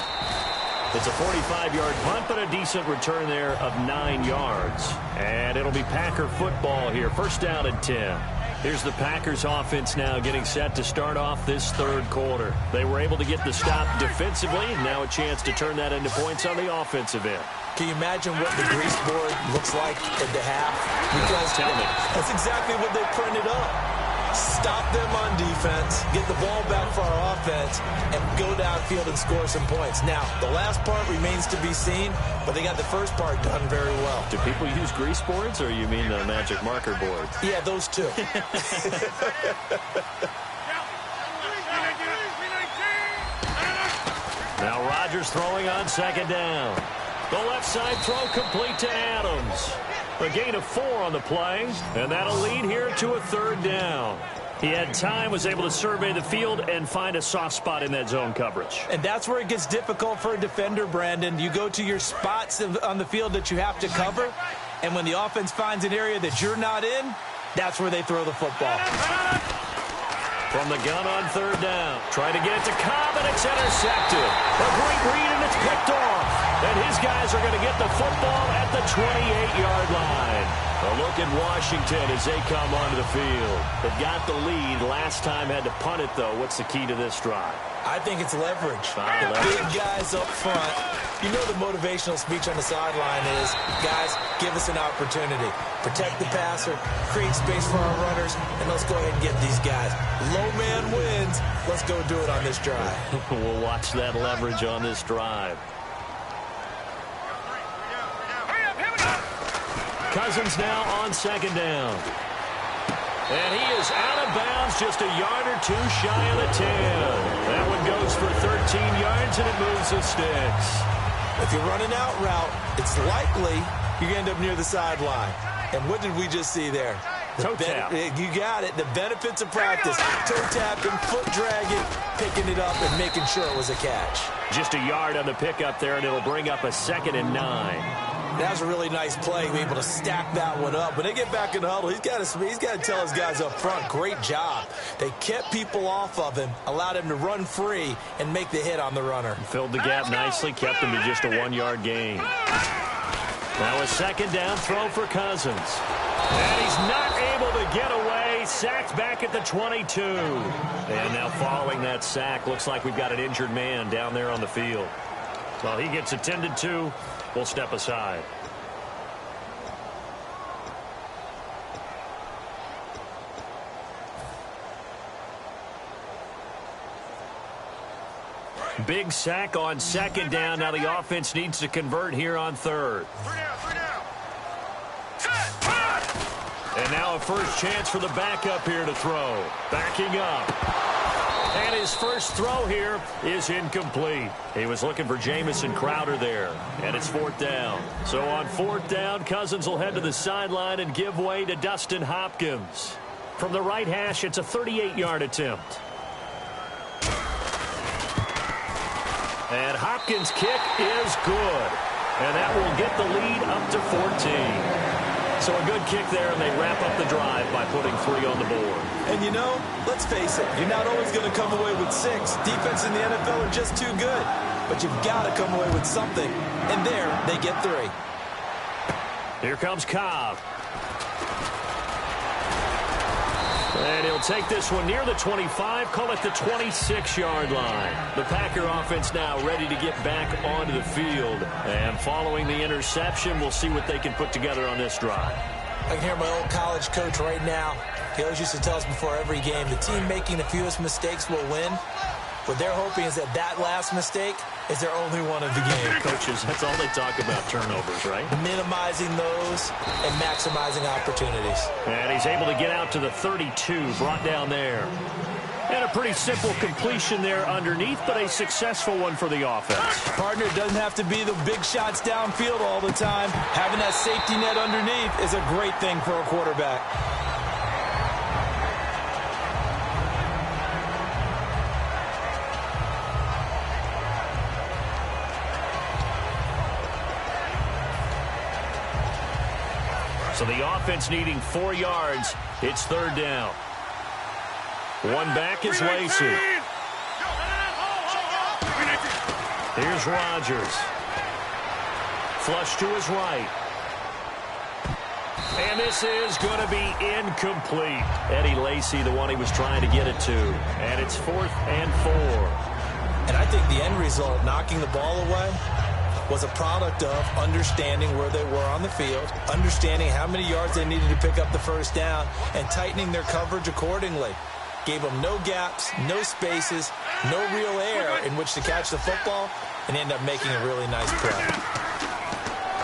It's a 45-yard punt, but a decent return there of 9 yards. And it'll be Packer football here. 1st down and 10. Here's the Packers offense now getting set to start off this 3rd quarter. They were able to get the stop defensively, and now a chance to turn that into points on the offensive end. Can you imagine what the grease board looks like at the half? Because Tell me. that's exactly what they printed up. Stop them on defense, get the ball back for our offense, and go downfield and score some points. Now, the last part remains to be seen, but they got the first part done very well. Do people use grease boards, or you mean the magic marker board? Yeah, those two. Now Rodgers throwing on 2nd down. The left side throw complete to Adams. A gain of 4 on the play, and that'll lead here to a 3rd down. He had time, was able to survey the field and find a soft spot in that zone coverage. And that's where it gets difficult for a defender, Brandon. You go to your spots on the field that you have to cover, and when the offense finds an area that you're not in, that's where they throw the football. From the gun on 3rd down. Trying to get it to Cobb, and it's intercepted. A great read, and it's picked off. And his guys are going to get the football at the 28-yard line. A look at Washington as they come onto the field. They've got the lead. Last time had to punt it, though. What's the key to this drive? I think it's leverage. The big guys up front. You know the motivational speech on the sideline is, guys, give us an opportunity. Protect the passer, create space for our runners, and let's go ahead and get these guys. Low man wins. Let's go do it on this drive. We'll watch that leverage on this drive. Cousins now on 2nd down. And he is out of bounds, just a yard or 2 shy of the 10. That one goes for 13 yards, and it moves the sticks. If you're running out route, it's likely you're going to end up near the sideline. And what did we just see there? Toe tap. You got it. The benefits of practice. Toe tapping, foot dragging, picking it up, and making sure it was a catch. Just a yard on the pickup there, and it'll bring up a 2nd and 9. That was a really nice play, be able to stack that one up. When they get back in the huddle, he's got to tell his guys up front, great job. They kept people off of him, allowed him to run free, and make the hit on the runner. Filled the gap nicely, kept him to just a 1-yard gain. Now a 2nd down throw for Cousins. And he's not able to get away. Sacked back at the 22. And now following that sack, looks like we've got an injured man down there on the field. Well, he gets attended to. We'll step aside. Big sack on 2nd down. Now the offense needs to convert here on 3rd. And now a first chance for the backup here to throw. Backing up. And his first throw here is incomplete. He was looking for Jamison Crowder there. And it's 4th down. So on 4th down, Cousins will head to the sideline and give way to Dustin Hopkins. From the right hash, it's a 38-yard attempt. And Hopkins' kick is good. And that will get the lead up to 14. So a good kick there, and they wrap up the drive by putting 3 on the board. And you know, let's face it, you're not always going to come away with 6. Defense in the NFL are just too good. But you've got to come away with something. And there, they get 3. Here comes Cobb. And he'll take this one near the 25, call it the 26-yard line. The Packer offense now ready to get back onto the field. And following the interception, we'll see what they can put together on this drive. I can hear my old college coach right now. He always used to tell us before every game, the team making the fewest mistakes will win. What they're hoping is that that last mistake is their only one of the game. Coaches, that's all they talk about, turnovers, right? Minimizing those and maximizing opportunities. And he's able to get out to the 32, brought down there. And a pretty simple completion there underneath, but a successful one for the offense. Partner, it doesn't have to be the big shots downfield all the time. Having that safety net underneath is a great thing for a quarterback. So the offense needing 4 yards. It's third down. One back is Lacy. Here's Rodgers. Flush to his right. And this is going to be incomplete. Eddie Lacy, the one he was trying to get it to. And it's 4th and 4. And I think the end result, knocking the ball away, was a product of understanding where they were on the field, understanding how many yards they needed to pick up the first down, and tightening their coverage accordingly. Gave them no gaps, no spaces, no real air in which to catch the football, and end up making a really nice play.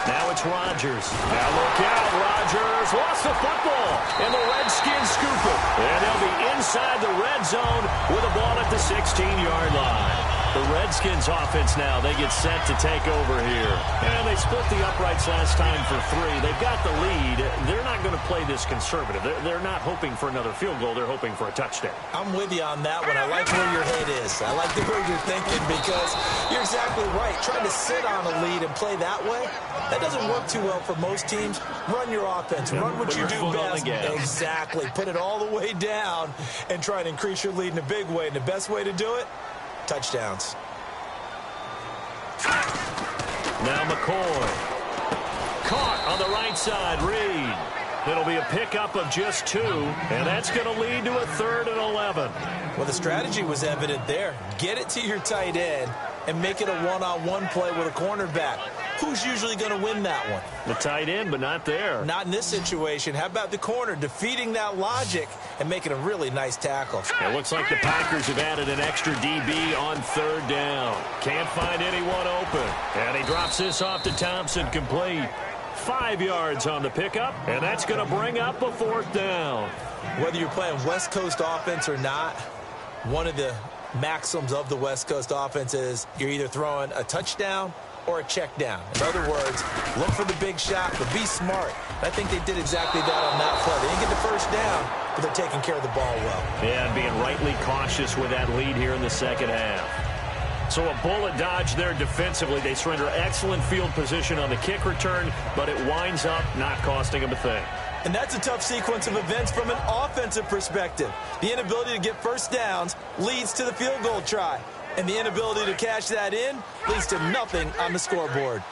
Now it's Rodgers. Now look out, Rodgers lost the football, and the Redskins scoop it. And they'll be inside the red zone with a ball at the 16-yard line. The Redskins offense now, they get set to take over here. And they split the uprights last time for 3. They've got the lead. They're not going to play this conservative. They're not hoping for another field goal. They're hoping for a touchdown. I'm with you on that one. I like where your head is. I like the way you're thinking because you're exactly right. Trying to sit on a lead and play that way, that doesn't work too well for most teams. Run your offense. Run what you do best. Exactly. Put it all the way down and try and increase your lead in a big way. And the best way to do it, touchdowns. Now McCoy. Caught on the right side, Reed. It'll be a pickup of just 2, and that's going to lead to a 3rd and 11. Well, the strategy was evident there. Get it to your tight end and make it a one-on-one play with a cornerback. Who's usually going to win that one? The tight end, but not there. Not in this situation. How about the corner defeating that logic and making a really nice tackle? It looks like the Packers have added an extra DB on 3rd down. Can't find anyone open. And he drops this off to Thompson, complete. 5 yards on the pickup, and that's going to bring up a 4th down. Whether you're playing West Coast offense or not, one of the maxims of the West Coast offense is you're either throwing a touchdown or a check down. In other words, look for the big shot, but be smart. And I think they did exactly that on that play. They didn't get the first down, but they're taking care of the ball well. Yeah, and being rightly cautious with that lead here in the second half. So a bullet dodge there defensively. They surrender excellent field position on the kick return, but it winds up not costing them a thing. And that's a tough sequence of events from an offensive perspective. The inability to get first downs leads to the field goal try. And the inability to cash that in leads to nothing on the scoreboard.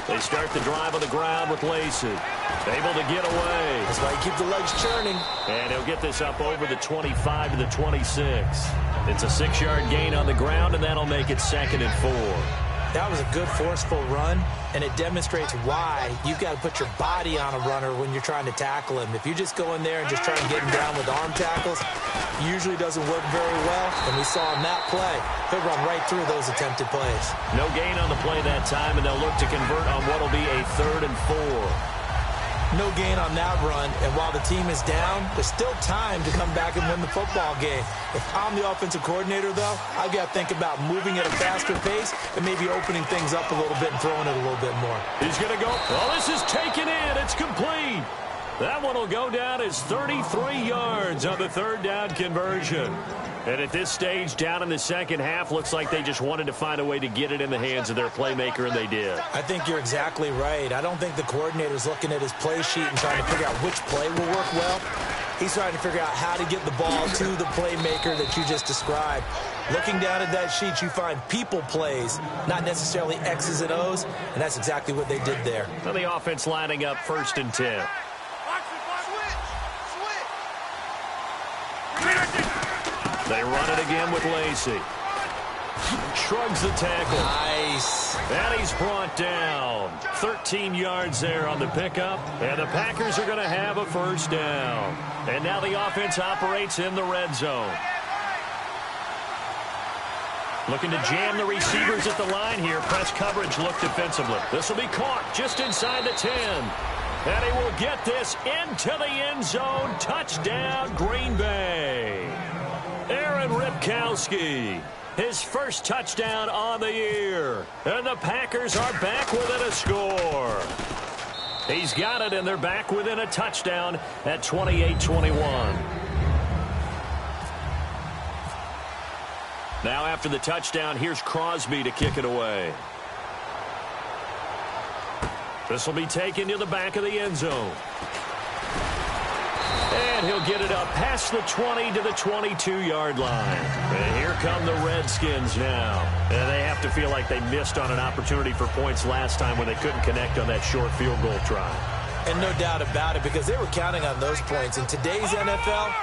They start the drive on the ground with Lacy. Able to get away. That's why you keep the legs churning. And he'll get this up over the 25 to the 26. It's a 6-yard gain on the ground, and that'll make it 2nd and 4. That was a good, forceful run, and it demonstrates why you've got to put your body on a runner when you're trying to tackle him. If you just go in there and just try and get him down with arm tackles, it usually doesn't work very well, and we saw in that play, he'll run right through those attempted plays. No gain on the play that time, and they'll look to convert on what will be a 3rd and 4. No gain on that run, and while the team is down, there's still time to come back and win the football game. If I'm the offensive coordinator, though, I've got to think about moving at a faster pace and maybe opening things up a little bit and throwing it a little bit more. He's going to go. Well, this is taken in. It's complete. That one will go down as 33 yards on the 3rd down conversion. And at this stage, down in the second half, looks like they just wanted to find a way to get it in the hands of their playmaker, and they did. I think you're exactly right. I don't think the coordinator's looking at his play sheet and trying to figure out which play will work well. He's trying to figure out how to get the ball to the playmaker that you just described. Looking down at that sheet, you find people plays, not necessarily X's and O's, and that's exactly what they did there. Now the offense lining up 1st and 10. They run it again with Lacy. Shrugs the tackle. Nice. And he's brought down. 13 yards there on the pickup. And the Packers are going to have a first down. And now the offense operates in the red zone. Looking to jam the receivers at the line here. Press coverage look defensively. This will be caught just inside the 10. And he will get this into the end zone. Touchdown, Green Bay. Aaron Ripkowski. His first touchdown on the year. And the Packers are back within a score. He's got it, and they're back within a touchdown at 28-21. Now after the touchdown, here's Crosby to kick it away. This will be taken to the back of the end zone. And he'll get it up past the 20 to the 22-yard line. And here come the Redskins now. And they have to feel like they missed on an opportunity for points last time when they couldn't connect on that short field goal try. And no doubt about it, because they were counting on those points. In today's NFL,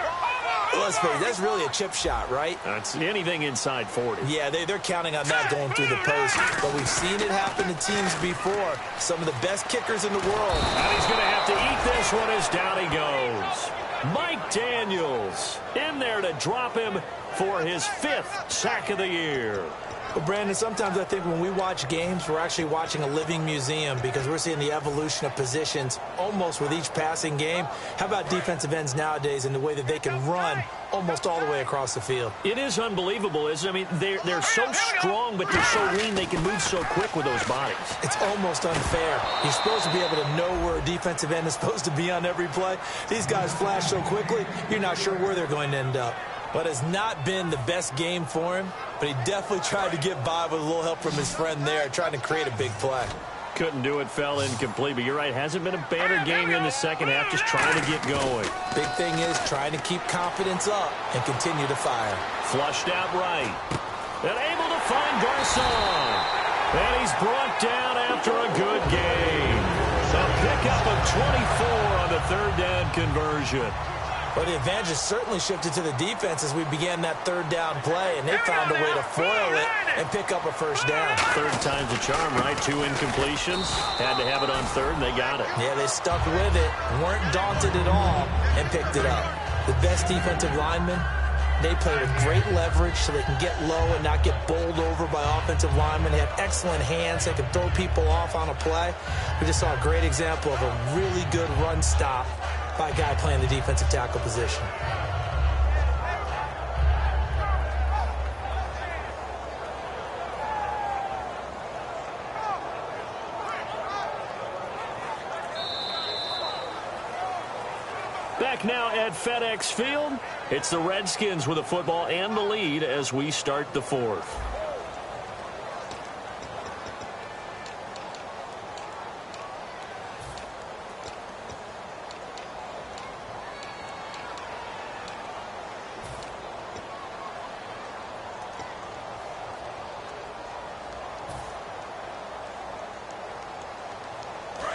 let's face it, that's really a chip shot, right? That's anything inside 40. Yeah, they're counting on that going through the post. But we've seen it happen to teams before. Some of the best kickers in the world. And he's going to have to eat this one as down he goes. Mike Daniels in there to drop him for his 5th sack of the year. Well, Brandon, sometimes I think when we watch games, we're actually watching a living museum because we're seeing the evolution of positions almost with each passing game. How about defensive ends nowadays and the way that they can run almost all the way across the field? It is unbelievable, isn't it? I mean, they're so strong, but they're so lean. They can move so quick with those bodies. It's almost unfair. You're supposed to be able to know where a defensive end is supposed to be on every play. These guys flash so quickly, you're not sure where they're going to end up. But it's not been the best game for him, but he definitely tried to get by with a little help from his friend there, trying to create a big play. Couldn't do it, fell incomplete, but you're right, hasn't been a banner game here in the second half, just trying to get going. Big thing is trying to keep confidence up and continue to fire. Flushed out right. And able to find Garcon. And he's brought down after a good game. A pickup of 24 on the 3rd down conversion. Well, the advantage has certainly shifted to the defense as we began that 3rd down play, and they found a way to foil it and pick up a first down. 3rd time's a charm, right? 2 incompletions. Had to have it on 3rd, and they got it. Yeah, they stuck with it, weren't daunted at all, and picked it up. The best defensive linemen, they play with great leverage so they can get low and not get bowled over by offensive linemen. They have excellent hands. They can throw people off on a play. We just saw a great example of a really good run stop by a guy playing the defensive tackle position. Back now at FedEx Field, it's the Redskins with the football and the lead as we start the 4th.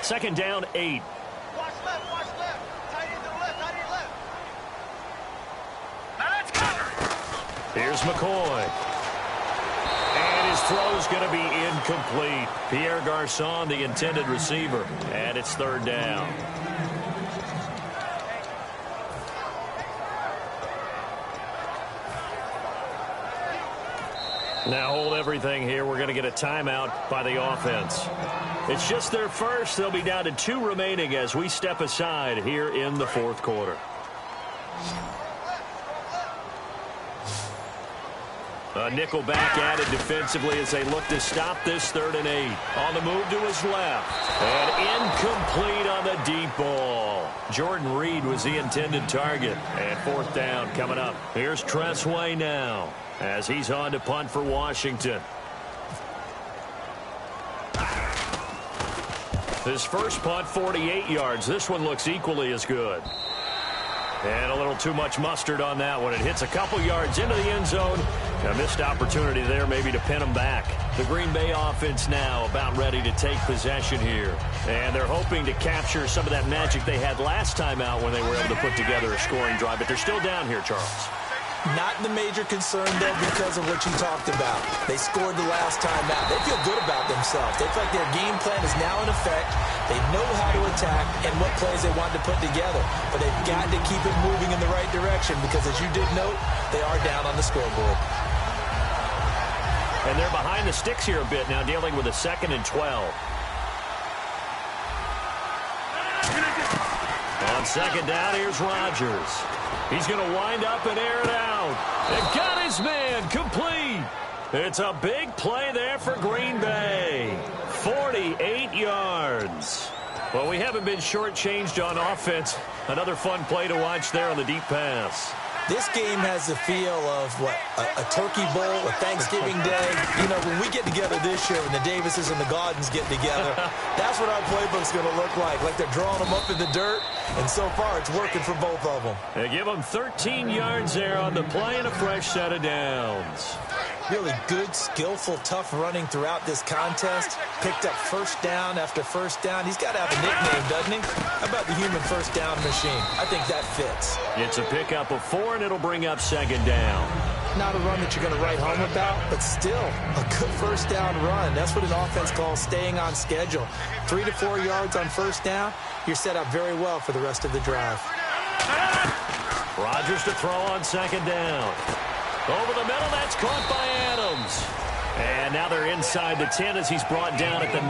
Second down, 8. Watch left, watch left. Tight end to the left, tight end left. Now let's go. Here's McCoy. And his throw's going to be incomplete. Pierre Garcon, the intended receiver. And it's 3rd down. Now hold everything here. We're going to get a timeout by the offense. It's just their first. They'll be down to 2 remaining as we step aside here in the 4th quarter. A nickel back added defensively as they look to stop this 3rd and 8. On the move to his left. And incomplete on the deep ball. Jordan Reed was the intended target. And 4th down coming up. Here's Tressway now as he's on to punt for Washington. His first punt, 48 yards. This one looks equally as good. And a little too much mustard on that one. It hits a couple yards into the end zone. A missed opportunity there maybe to pin them back. The Green Bay offense now about ready to take possession here. And they're hoping to capture some of that magic they had last time out when they were able to put together a scoring drive. But they're still down here, Charles. Not the major concern, though, because of what you talked about. They scored the last time out. They feel good about themselves. They feel like their game plan is now in effect. They know how to attack and what plays they want to put together. But they've got to keep it moving in the right direction because, as you did note, they are down on the scoreboard. And they're behind the sticks here a bit now, dealing with a 2nd and 12. On 2nd down, here's Rodgers. He's going to wind up and air it out. And got his man complete. It's a big play there for Green Bay. 48 yards. Well, we haven't been shortchanged on offense. Another fun play to watch there on the deep pass. This game has the feel of, what, a turkey bowl, a Thanksgiving day. You know, when we get together this year, when the Davises and the Gaudens get together, that's what our playbook's going to look like they're drawing them up in the dirt, and so far it's working for both of them. They give them 13 yards there on the play and a fresh set of downs. Really good, skillful, tough running throughout this contest. Picked up first down after first down. He's got to have a nickname, doesn't he? How about the human first down machine? I think that fits. It's a pickup of 4, and it'll bring up 2nd down. Not a run that you're going to write home about, but still a good first down run. That's what an offense calls staying on schedule. 3 to 4 yards on first down, you're set up very well for the rest of the drive. Rodgers to throw on 2nd down. Over the middle, that's caught by Adams. And now they're inside the 10 as he's brought down at the 9.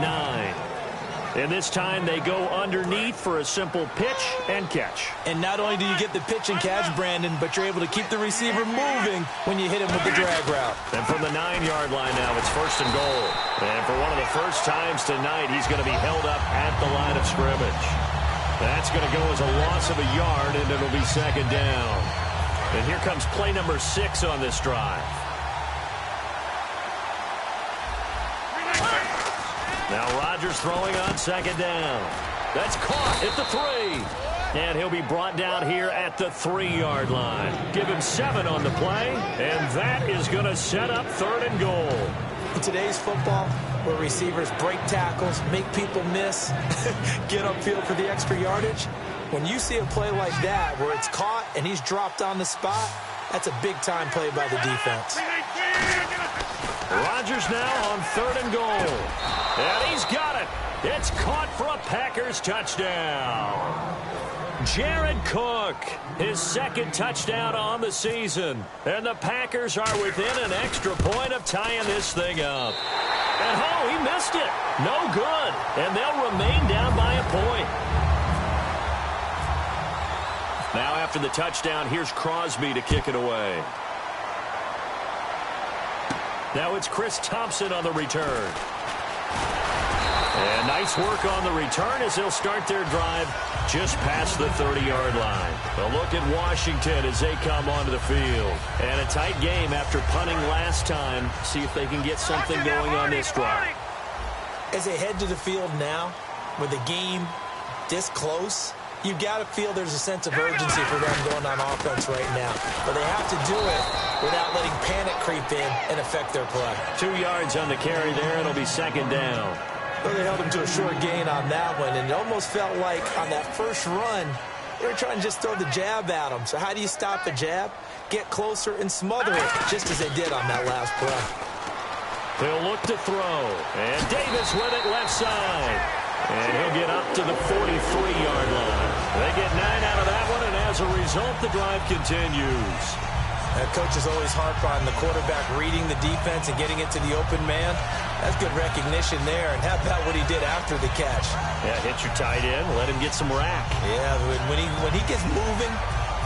And this time they go underneath for a simple pitch and catch. And not only do you get the pitch and catch, Brandon, but you're able to keep the receiver moving when you hit him with the drag route. And from the 9-yard line now, it's 1st and goal. And for one of the first times tonight, he's going to be held up at the line of scrimmage. That's going to go as a loss of a yard, and it'll be 2nd down. And here comes play number 6 on this drive. Now Rodgers throwing on 2nd down. That's caught at the 3. And he'll be brought down here at the 3-yard line. Give him 7 on the play, and that is going to set up 3rd and goal. In today's football, where receivers break tackles, make people miss, get upfield for the extra yardage, when you see a play like that where it's caught and he's dropped on the spot, that's a big-time play by the defense. Rodgers now on 3rd and goal. And he's got it. It's caught for a Packers touchdown. Jared Cook, his 2nd touchdown on the season. And the Packers are within an extra point of tying this thing up. And oh, he missed it. No good. And they'll remain down by a point. Now after the touchdown, here's Crosby to kick it away. Now it's Chris Thompson on the return. And nice work on the return as they'll start their drive just past the 30-yard line. A look at Washington as they come onto the field. And a tight game after punting last time. See if they can get something going on this drive. As they head to the field now, with the game this close, you've got to feel there's a sense of urgency for them going on offense right now. But they have to do it without letting panic creep in and affect their play. 2 yards on the carry there. It'll be 2nd down. Well, they held him to a short gain on that one, and it almost felt like on that first run, they were trying to just throw the jab at him. So how do you stop the jab? Get closer and smother it, just as they did on that last play. They'll look to throw. And Davis with it left side. And he'll get up to the 43-yard line. They get 9 out of that one, and as a result, the drive continues. Coaches always harp on the quarterback reading the defense and getting it to the open man. That's good recognition there. And how about what he did after the catch? Yeah, hit your tight end, let him get some rack. Yeah, when he gets moving,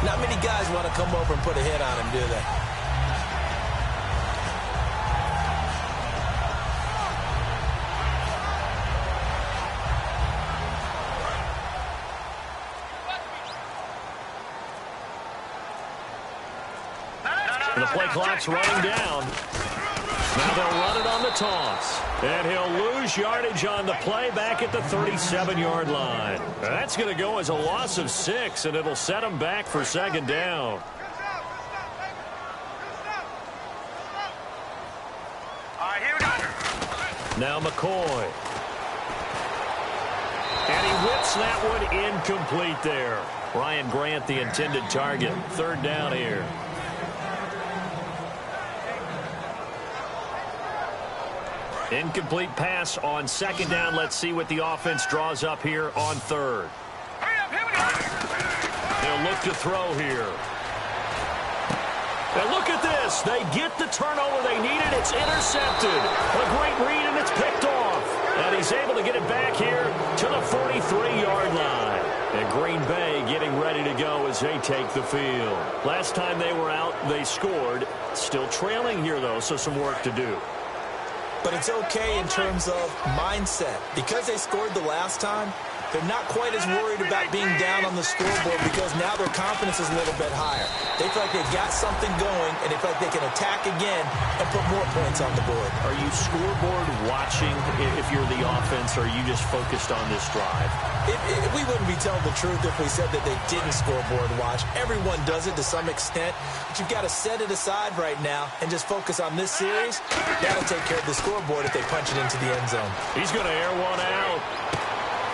not many guys want to come over and put a hit on him, do they? The play clock's running down. Now they'll run it on the toss. And he'll lose yardage on the play back at the 37-yard line. That's going to go as a loss of 6, and it'll set him back for 2nd down. Now McCoy. And he whips that one incomplete there. Ryan Grant, the intended target. 3rd down here. Incomplete pass on second down. Let's see what the offense draws up here on third. They'll look to throw here. And look at this. They get the turnover they needed. It's intercepted. A great read, and it's picked off. And he's able to get it back here to the 43-yard line. And Green Bay getting ready to go as they take the field. Last time they were out, they scored. Still trailing here, though, so some work to do. But it's okay in terms of mindset. Because they scored the last time, they're not quite as worried about being down on the scoreboard because now their confidence is a little bit higher. They feel like they've got something going, and they feel like they can attack again and put more points on the board. Are you scoreboard watching if you're the offense, or are you just focused on this drive? We wouldn't be telling the truth if we said that they didn't scoreboard watch. Everyone does it to some extent, but you've got to set it aside right now and just focus on this series. That'll take care of the scoreboard if they punch it into the end zone. He's going to air one out.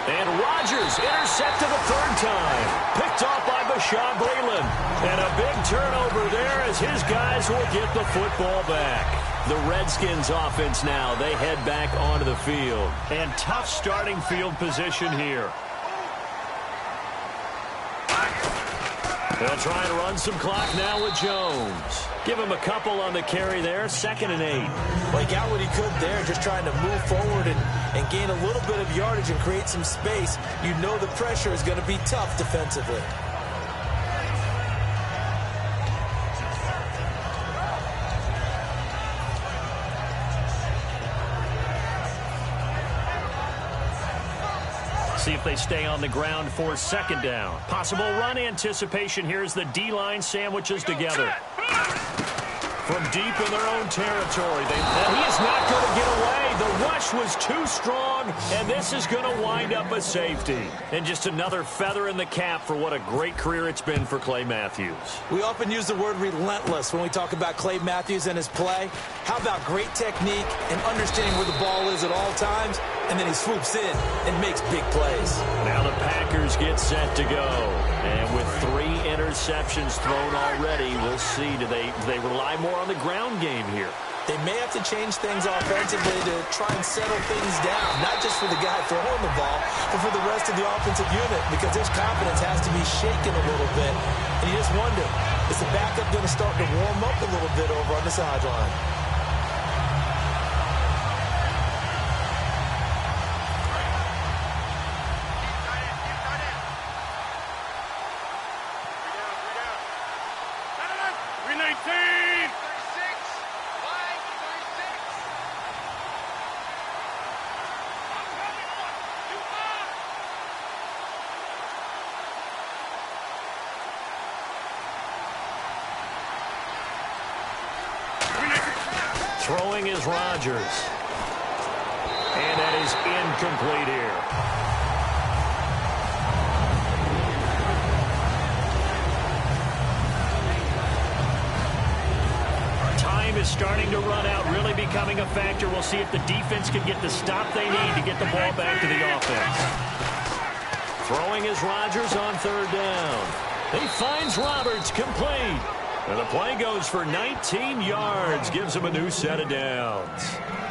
And Rodgers intercepted a third time. Picked off by Bashaud Breeland. And a big turnover there as his guys will get the football back. The Redskins offense now, they head back onto the field. And tough starting field position here. They'll try and run some clock now with Jones. Give him a couple on the carry there, 2nd and 8. Well, he got what he could there, just trying to move forward and gain a little bit of yardage and create some space. You know the pressure is going to be tough defensively. See if they stay on the ground for 2nd down. Possible run anticipation here as the D-line sandwiches together. From deep in their own territory. He is not going to get away. The rush was too strong, and this is going to wind up a safety. And just another feather in the cap for what a great career it's been for Clay Matthews. We often use the word relentless when we talk about Clay Matthews and his play. How about great technique and understanding where the ball is at all times, and then he swoops in and makes big plays. Now the Packers get set to go. And with 3 interceptions thrown already, we'll see. Do they rely more on the ground game here? They may have to change things offensively to try and settle things down, not just for the guy throwing the ball, but for the rest of the offensive unit, because his confidence has to be shaken a little bit. And you just wonder, is the backup going to start to warm up a little bit over on the sideline? Throwing is Rodgers. And that is incomplete here. Time is starting to run out, really becoming a factor. We'll see if the defense can get the stop they need to get the ball back to the offense. Throwing is Rodgers on 3rd down. He finds Roberts, complete. And the play goes for 19 yards, gives him a new set of downs.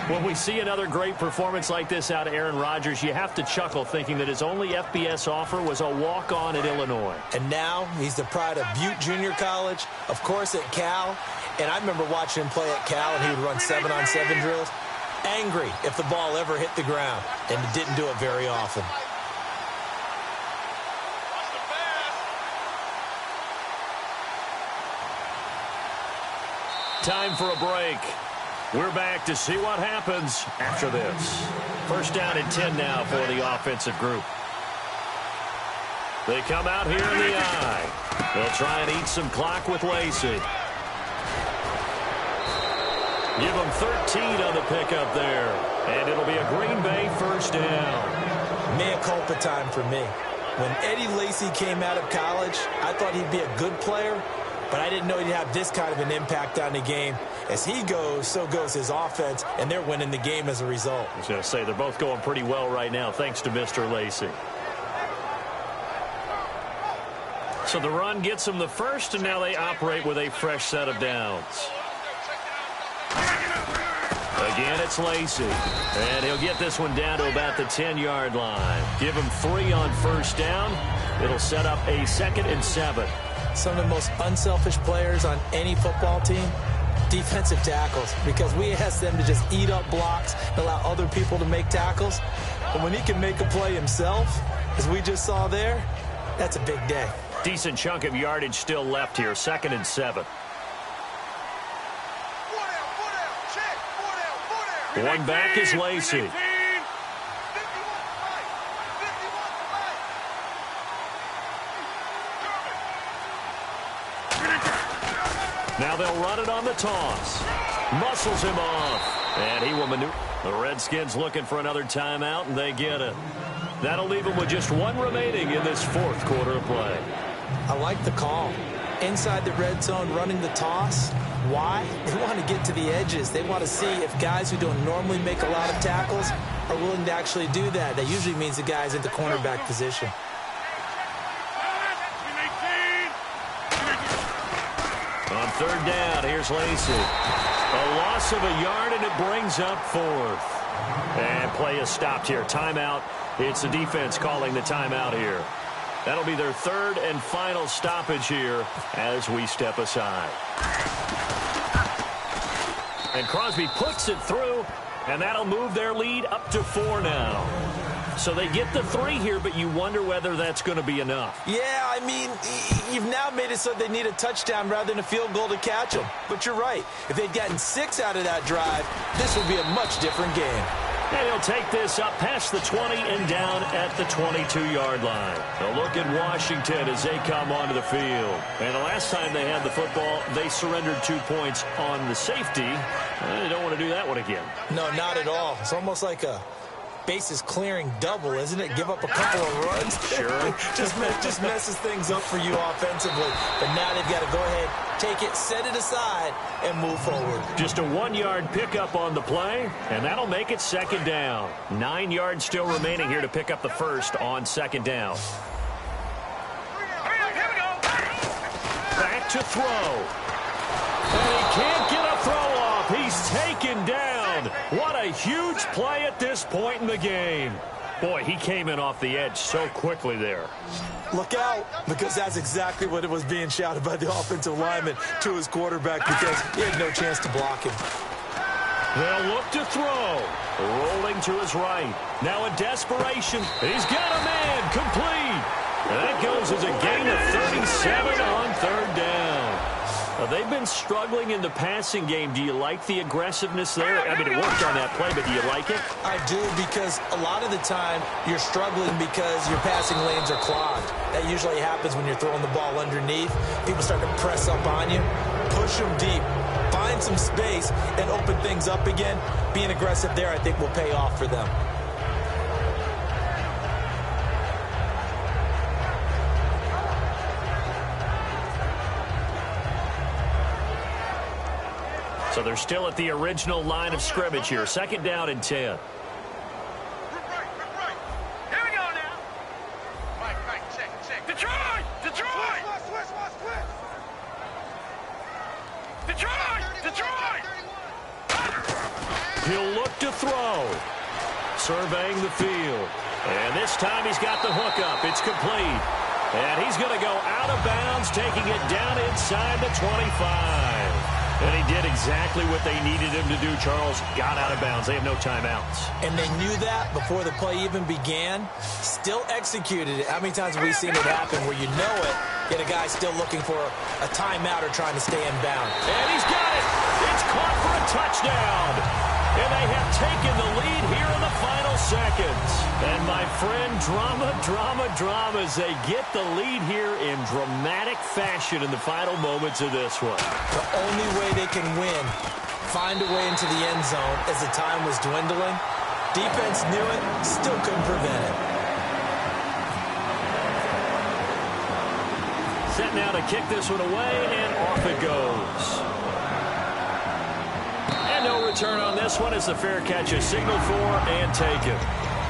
When we see another great performance like this out of Aaron Rodgers, you have to chuckle thinking that his only FBS offer was a walk-on at Illinois. And now he's the pride of Butte Junior College, of course at Cal. And I remember watching him play at Cal, and he would run 7-on-7 drills. Angry if the ball ever hit the ground, and he didn't do it very often. Time for a break. We're back to see what happens after this. 1st down and 10 now for the offensive group. They come out here in the eye. They'll try and eat some clock with Lacey. Give them 13 on the pickup there. And it'll be a Green Bay 1st down. Mea culpa time for me. When Eddie Lacy came out of college, I thought he'd be a good player, but I didn't know he'd have this kind of an impact on the game. As he goes, so goes his offense, and they're winning the game as a result. I was going to say, they're both going pretty well right now, thanks to Mr. Lacy. So the run gets them the first, and now they operate with a fresh set of downs. Again, it's Lacy. And he'll get this one down to about the 10-yard line. Give him 3 on first down. It'll set up a 2nd and 7. Some of the most unselfish players on any football team, defensive tackles, because we ask them to just eat up blocks and allow other people to make tackles. But when he can make a play himself, as we just saw there, that's a big day. Decent chunk of yardage still left here. 2nd and 7. One back is Lacy. Now they'll run it on the toss. Muscles him off. And he will maneuver. The Redskins looking for another timeout, and they get it. That'll leave them with just 1 remaining in this 4th quarter of play. I like the call. Inside the red zone, running the toss. Why? They want to get to the edges. They want to see if guys who don't normally make a lot of tackles are willing to actually do that. That usually means the guy's in the cornerback position. On 3rd down, here's Lacy. A loss of a yard, and it brings up 4th. And play is stopped here. Timeout. It's the defense calling the timeout here. That'll be their 3rd and final stoppage here as we step aside. And Crosby puts it through, and that'll move their lead up to 4 now. So they get the 3 here, but you wonder whether that's going to be enough. Yeah, I mean, you've now made it so they need a touchdown rather than a field goal to catch them. But you're right. If they'd gotten 6 out of that drive, this would be a much different game. And he'll take this up past the 20 and down at the 22-yard line. A look at Washington as they come onto the field. And the last time they had the football, they surrendered 2 points on the safety. They don't want to do that one again. No, not at all. It's almost like a bases clearing double, isn't it? Give up a couple of runs. Sure. just messes things up for you offensively. But now they've got to go ahead, take it, set it aside, and move forward. Just a 1-yard pickup on the play, and that'll make it 2nd down. 9 yards still remaining here to pick up the 1st on 2nd down. Back to throw. And he can't get a throw off. He's taken down. What a huge play at this point in the game. Boy, he came in off the edge so quickly there. Look out, because that's exactly what it was being shouted by the offensive lineman to his quarterback, because he had no chance to block him. They'll look to throw. Rolling to his right. Now in desperation. He's got a man complete. And that goes as a gain of 37 on 3rd down. They've been struggling in the passing game. Do you like the aggressiveness there? I mean, it worked on that play, but do you like it? I do, because a lot of the time you're struggling because your passing lanes are clogged. That usually happens when you're throwing the ball underneath. People start to press up on you. Push them deep. Find some space and open things up again. Being aggressive there, I think, will pay off for them. So they're still at the original line of scrimmage here. 2nd down and 10. Here we go now. Right, check. Detroit! He'll look to throw. Surveying the field. And this time he's got the hook up. It's complete. And he's going to go out of bounds, taking it down inside the 25. And he did exactly what they needed him to do, Charles. Got out of bounds. They have no timeouts. And they knew that before the play even began. Still executed it. How many times have we seen it happen where you know it, yet a guy still looking for a timeout or trying to stay in bounds? And he's got it. It's caught for a touchdown. And they have taken the lead here in the final seconds. And my friend, drama as they get the lead here in dramatic fashion in the final moments of this one. The only way they can win, find a way into the end zone as the time was dwindling. Defense knew it, still couldn't prevent it. Set now to kick this one away, and off it goes. No return on this one as the fair catch is signaled for and taken.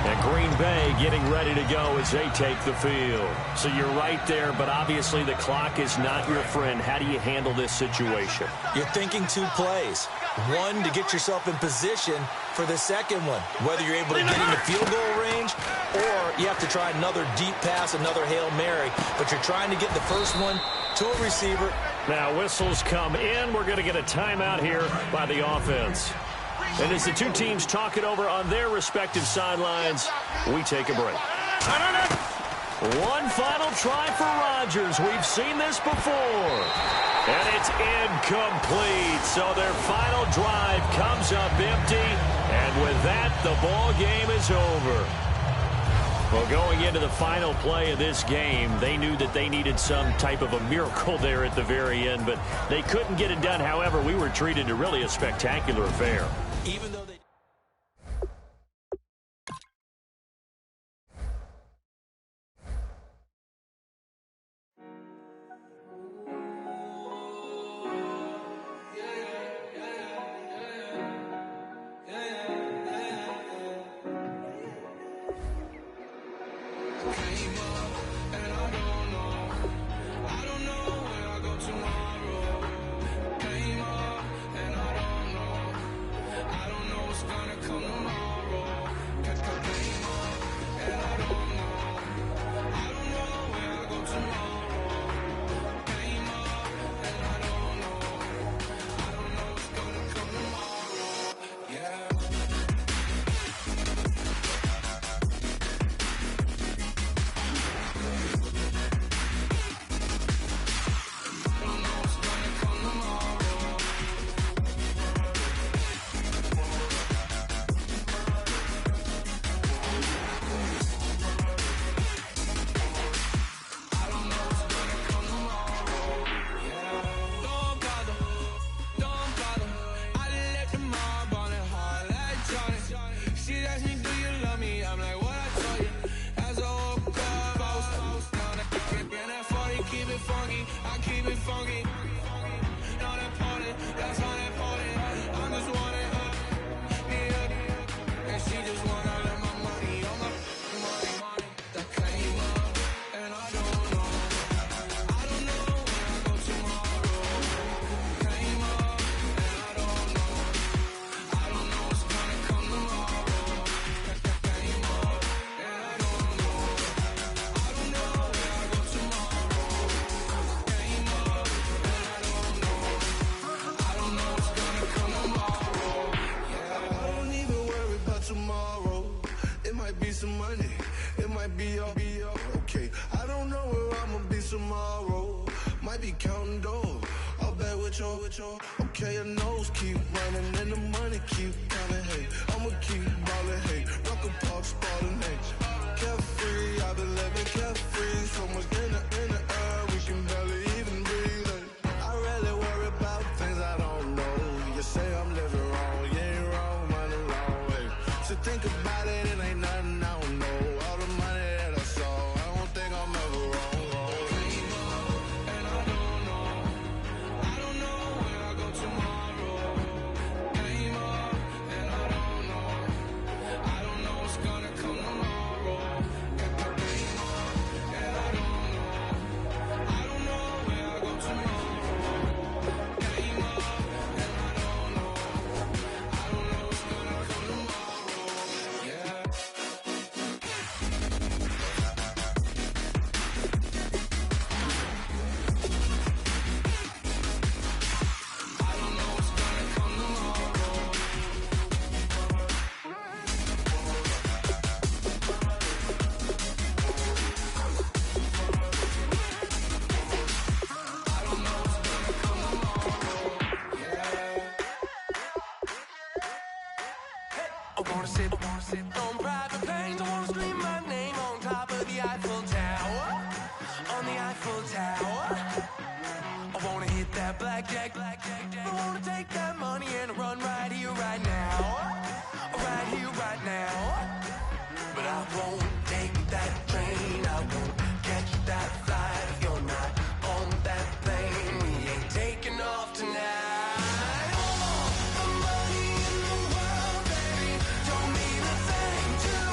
And Green Bay getting ready to go as they take the field. So you're right there, but obviously the clock is not your friend. How do you handle this situation? You're thinking 2 plays. One, to get yourself in position for the second one, whether you're able to get into field goal range or you have to try another deep pass, another Hail Mary. But you're trying to get the first one to a receiver. Now whistles come in. We're going to get a timeout here by the offense. And as the two teams talk it over on their respective sidelines, we take a break. One final try for Rodgers. We've seen this before. And it's incomplete. So their final drive comes up empty. And with that, the ball game is over. Well, going into the final play of this game, they knew that they needed some type of a miracle there at the very end, but they couldn't get it done. However, we were treated to really a spectacular affair. Even though they... Okay, your nose keep running and the money keep coming. Hey, I'ma keep ballin'. Hey, rock a park, spallin'. Hey, carefree, I've been living carefree. So much in the air, we can barely even breathe. Hey, I rarely worry about things I don't know. You say I'm living wrong, you ain't wrong, money long way. So think about it, it ain't nothing I don't know. All the money that I saw, I don't think I'm ever wrong. On private planes, I wanna scream my name on top of the Eiffel Tower. On the Eiffel Tower. I wanna hit that blackjack. I wanna take that money and run right here, right now. Right here, right now. But I won't take that train. I won't catch that flight if you're not on that plane. We ain't taking off tonight. All the money in the world, baby, don't mean a thing to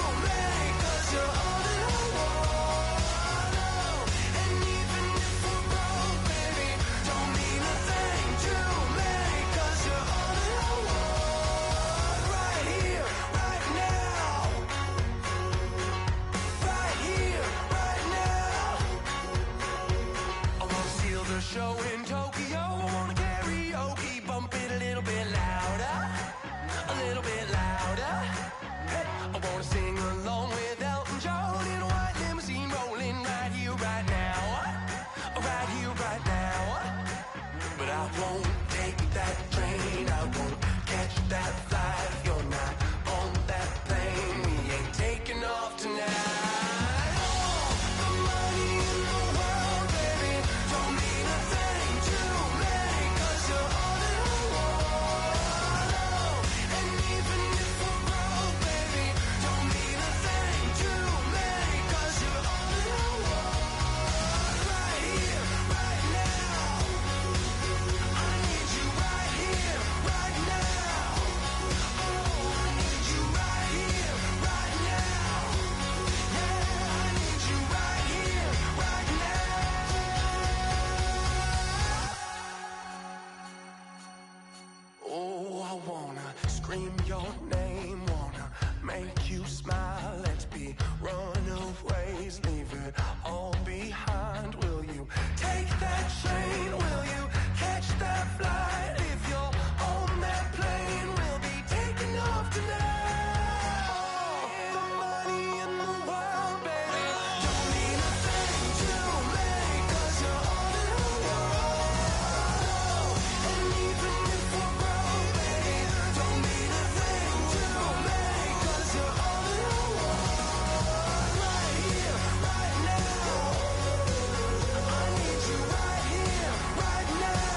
scream your name, wanna make you smile. Let's be runaways, leave it all behind. Will you take that train? Will you catch that flight? If you're on that plane, we'll be taking off tonight. The money in the world, baby, don't mean a thing to me, 'cause you're all in the world. And even if we're broke, baby, don't mean a thing to me, 'cause you're all in the world. Right here, right now. I need you right here, right now.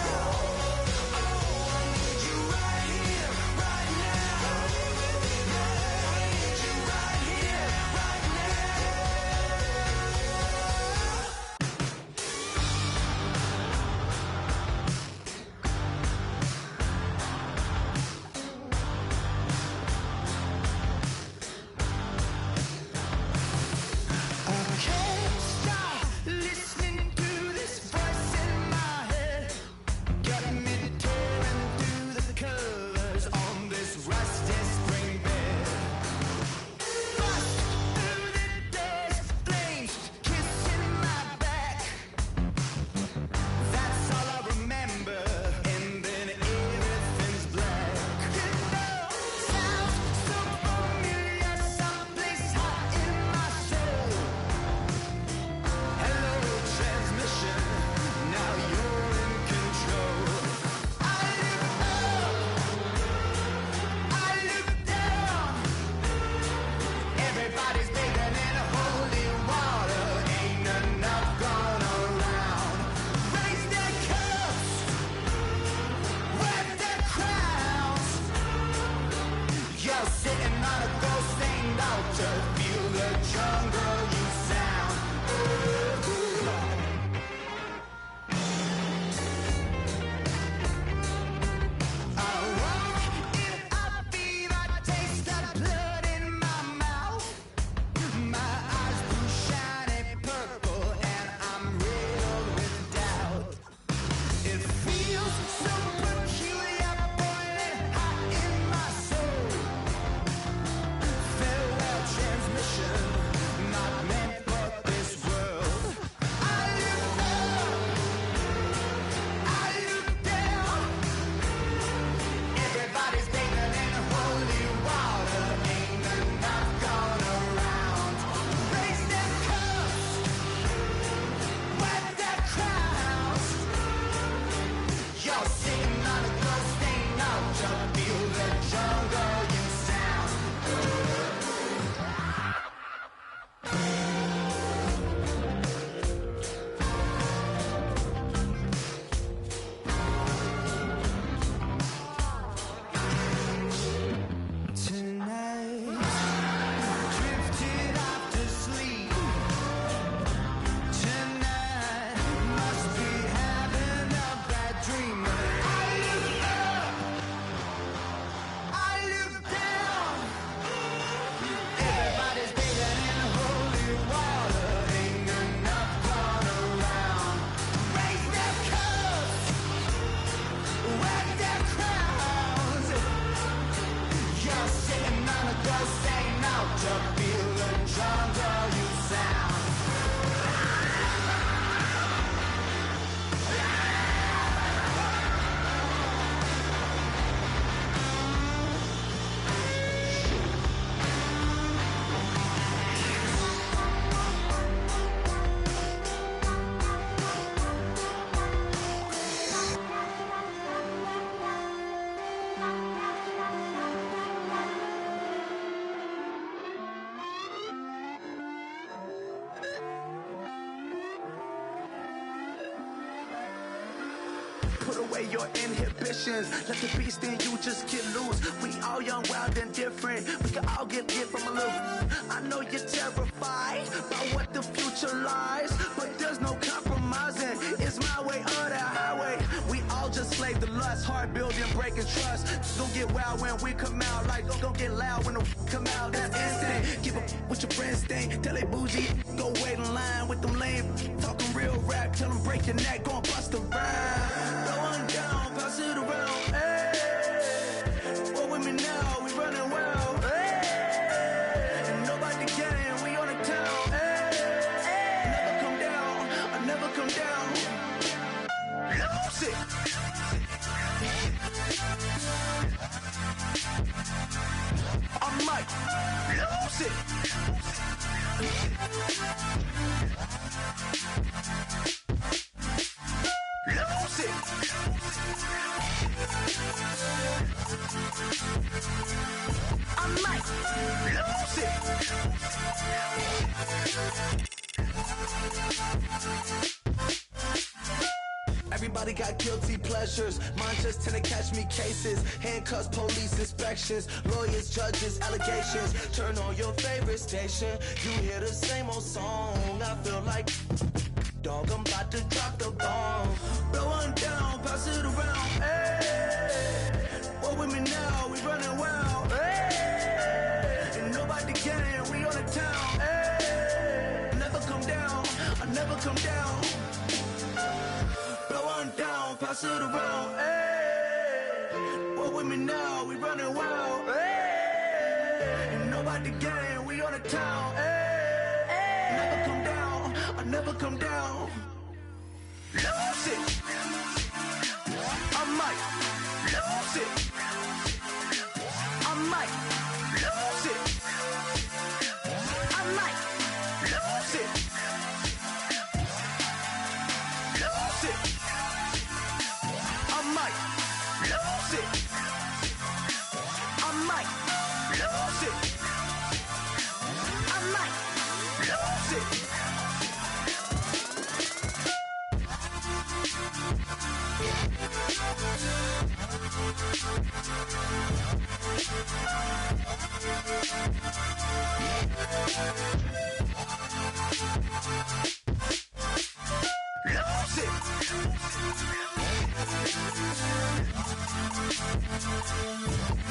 Oh, I need you right here, right now. I need you right here, right I can't stop listening to this voice in my head. Got me tearing through the colors on this rusty spring bed. Bust through the days, flames kissing my back. That's all I remember, and then everything's black. You know, sounds so familiar, someplace hot in my soul. Hello, transmission, now you're in control. I look up, I look down. Everybody's bathing in holy water, ain't enough gone around. Raise their cups, wear their crowns. You're sitting on a ghost stained altar, feel the jungle you sound. I walk in a fever, taste the blood in my mouth. My eyes blue shiny purple, and I'm riddled with doubt. It feels so peculiar, boiling hot in my soul. Farewell transmission, not meant for this world. I look up, I look down. Everybody's bathing in holy water, ain't enough gone around. Raise their cups, wear their crowns. You're sitting on a ghost stained altar, feel the jungle you sound. Tonight, drifted off to sleep. Tonight, must be having a bad dream. I look up, I look down. Everybody's bathing in holy water, ain't enough gone around. Raise their cups, wear their crowns. You're sitting on a ghost stained altar, feel the jungle you sound. Put away your inhibitions, let the beast in you just get loose. We all young, wild, and different. We can all get from a little. I know you're terrified about what the future lies, but there's no compromising. It's my way or the highway. We all just slave to lust, heart building, breaking trust. Don't get wild when we come out, like don't get loud when the come out. That's instant. Give up with your friends thing. Tell they bougie, go wait in line with them lame. Talking real rap, tell them break your neck, gon' bust a rhyme. Going down, pass it around, hey. What with me now? Lose it. Everybody got guilty pleasures. Mine just tend to catch me cases. Handcuffs, police inspections, lawyers, judges, allegations. Turn on your favorite station. You hear the same old song. I feel like, dog, I'm about to drop the bomb. Blow one down, pass it around. Hey, what with me now? We running wild. Hey, and nobody can. We on the town. Hey, never come down. I never come down. Down, pass it around, hey. What with me now? We running wild, hey. And nobody gang, we on the town, hey. Never come down, I never come down. Lose it. I might lose it. I might lose it. I might lose it. Lose it. I might lose it. I might lose it. I might lose it. Lose it.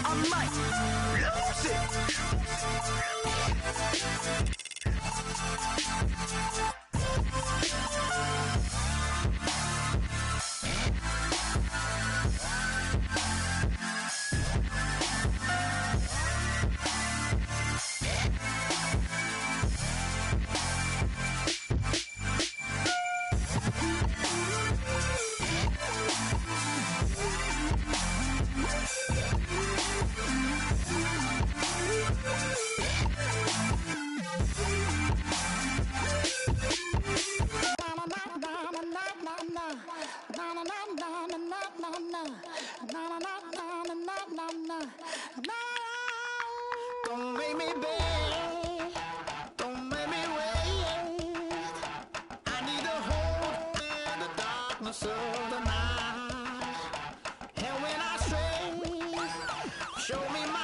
I might lose it. Don't make me beg, don't make me wait. I need a hold in the darkness of the night. And when I stray, show me my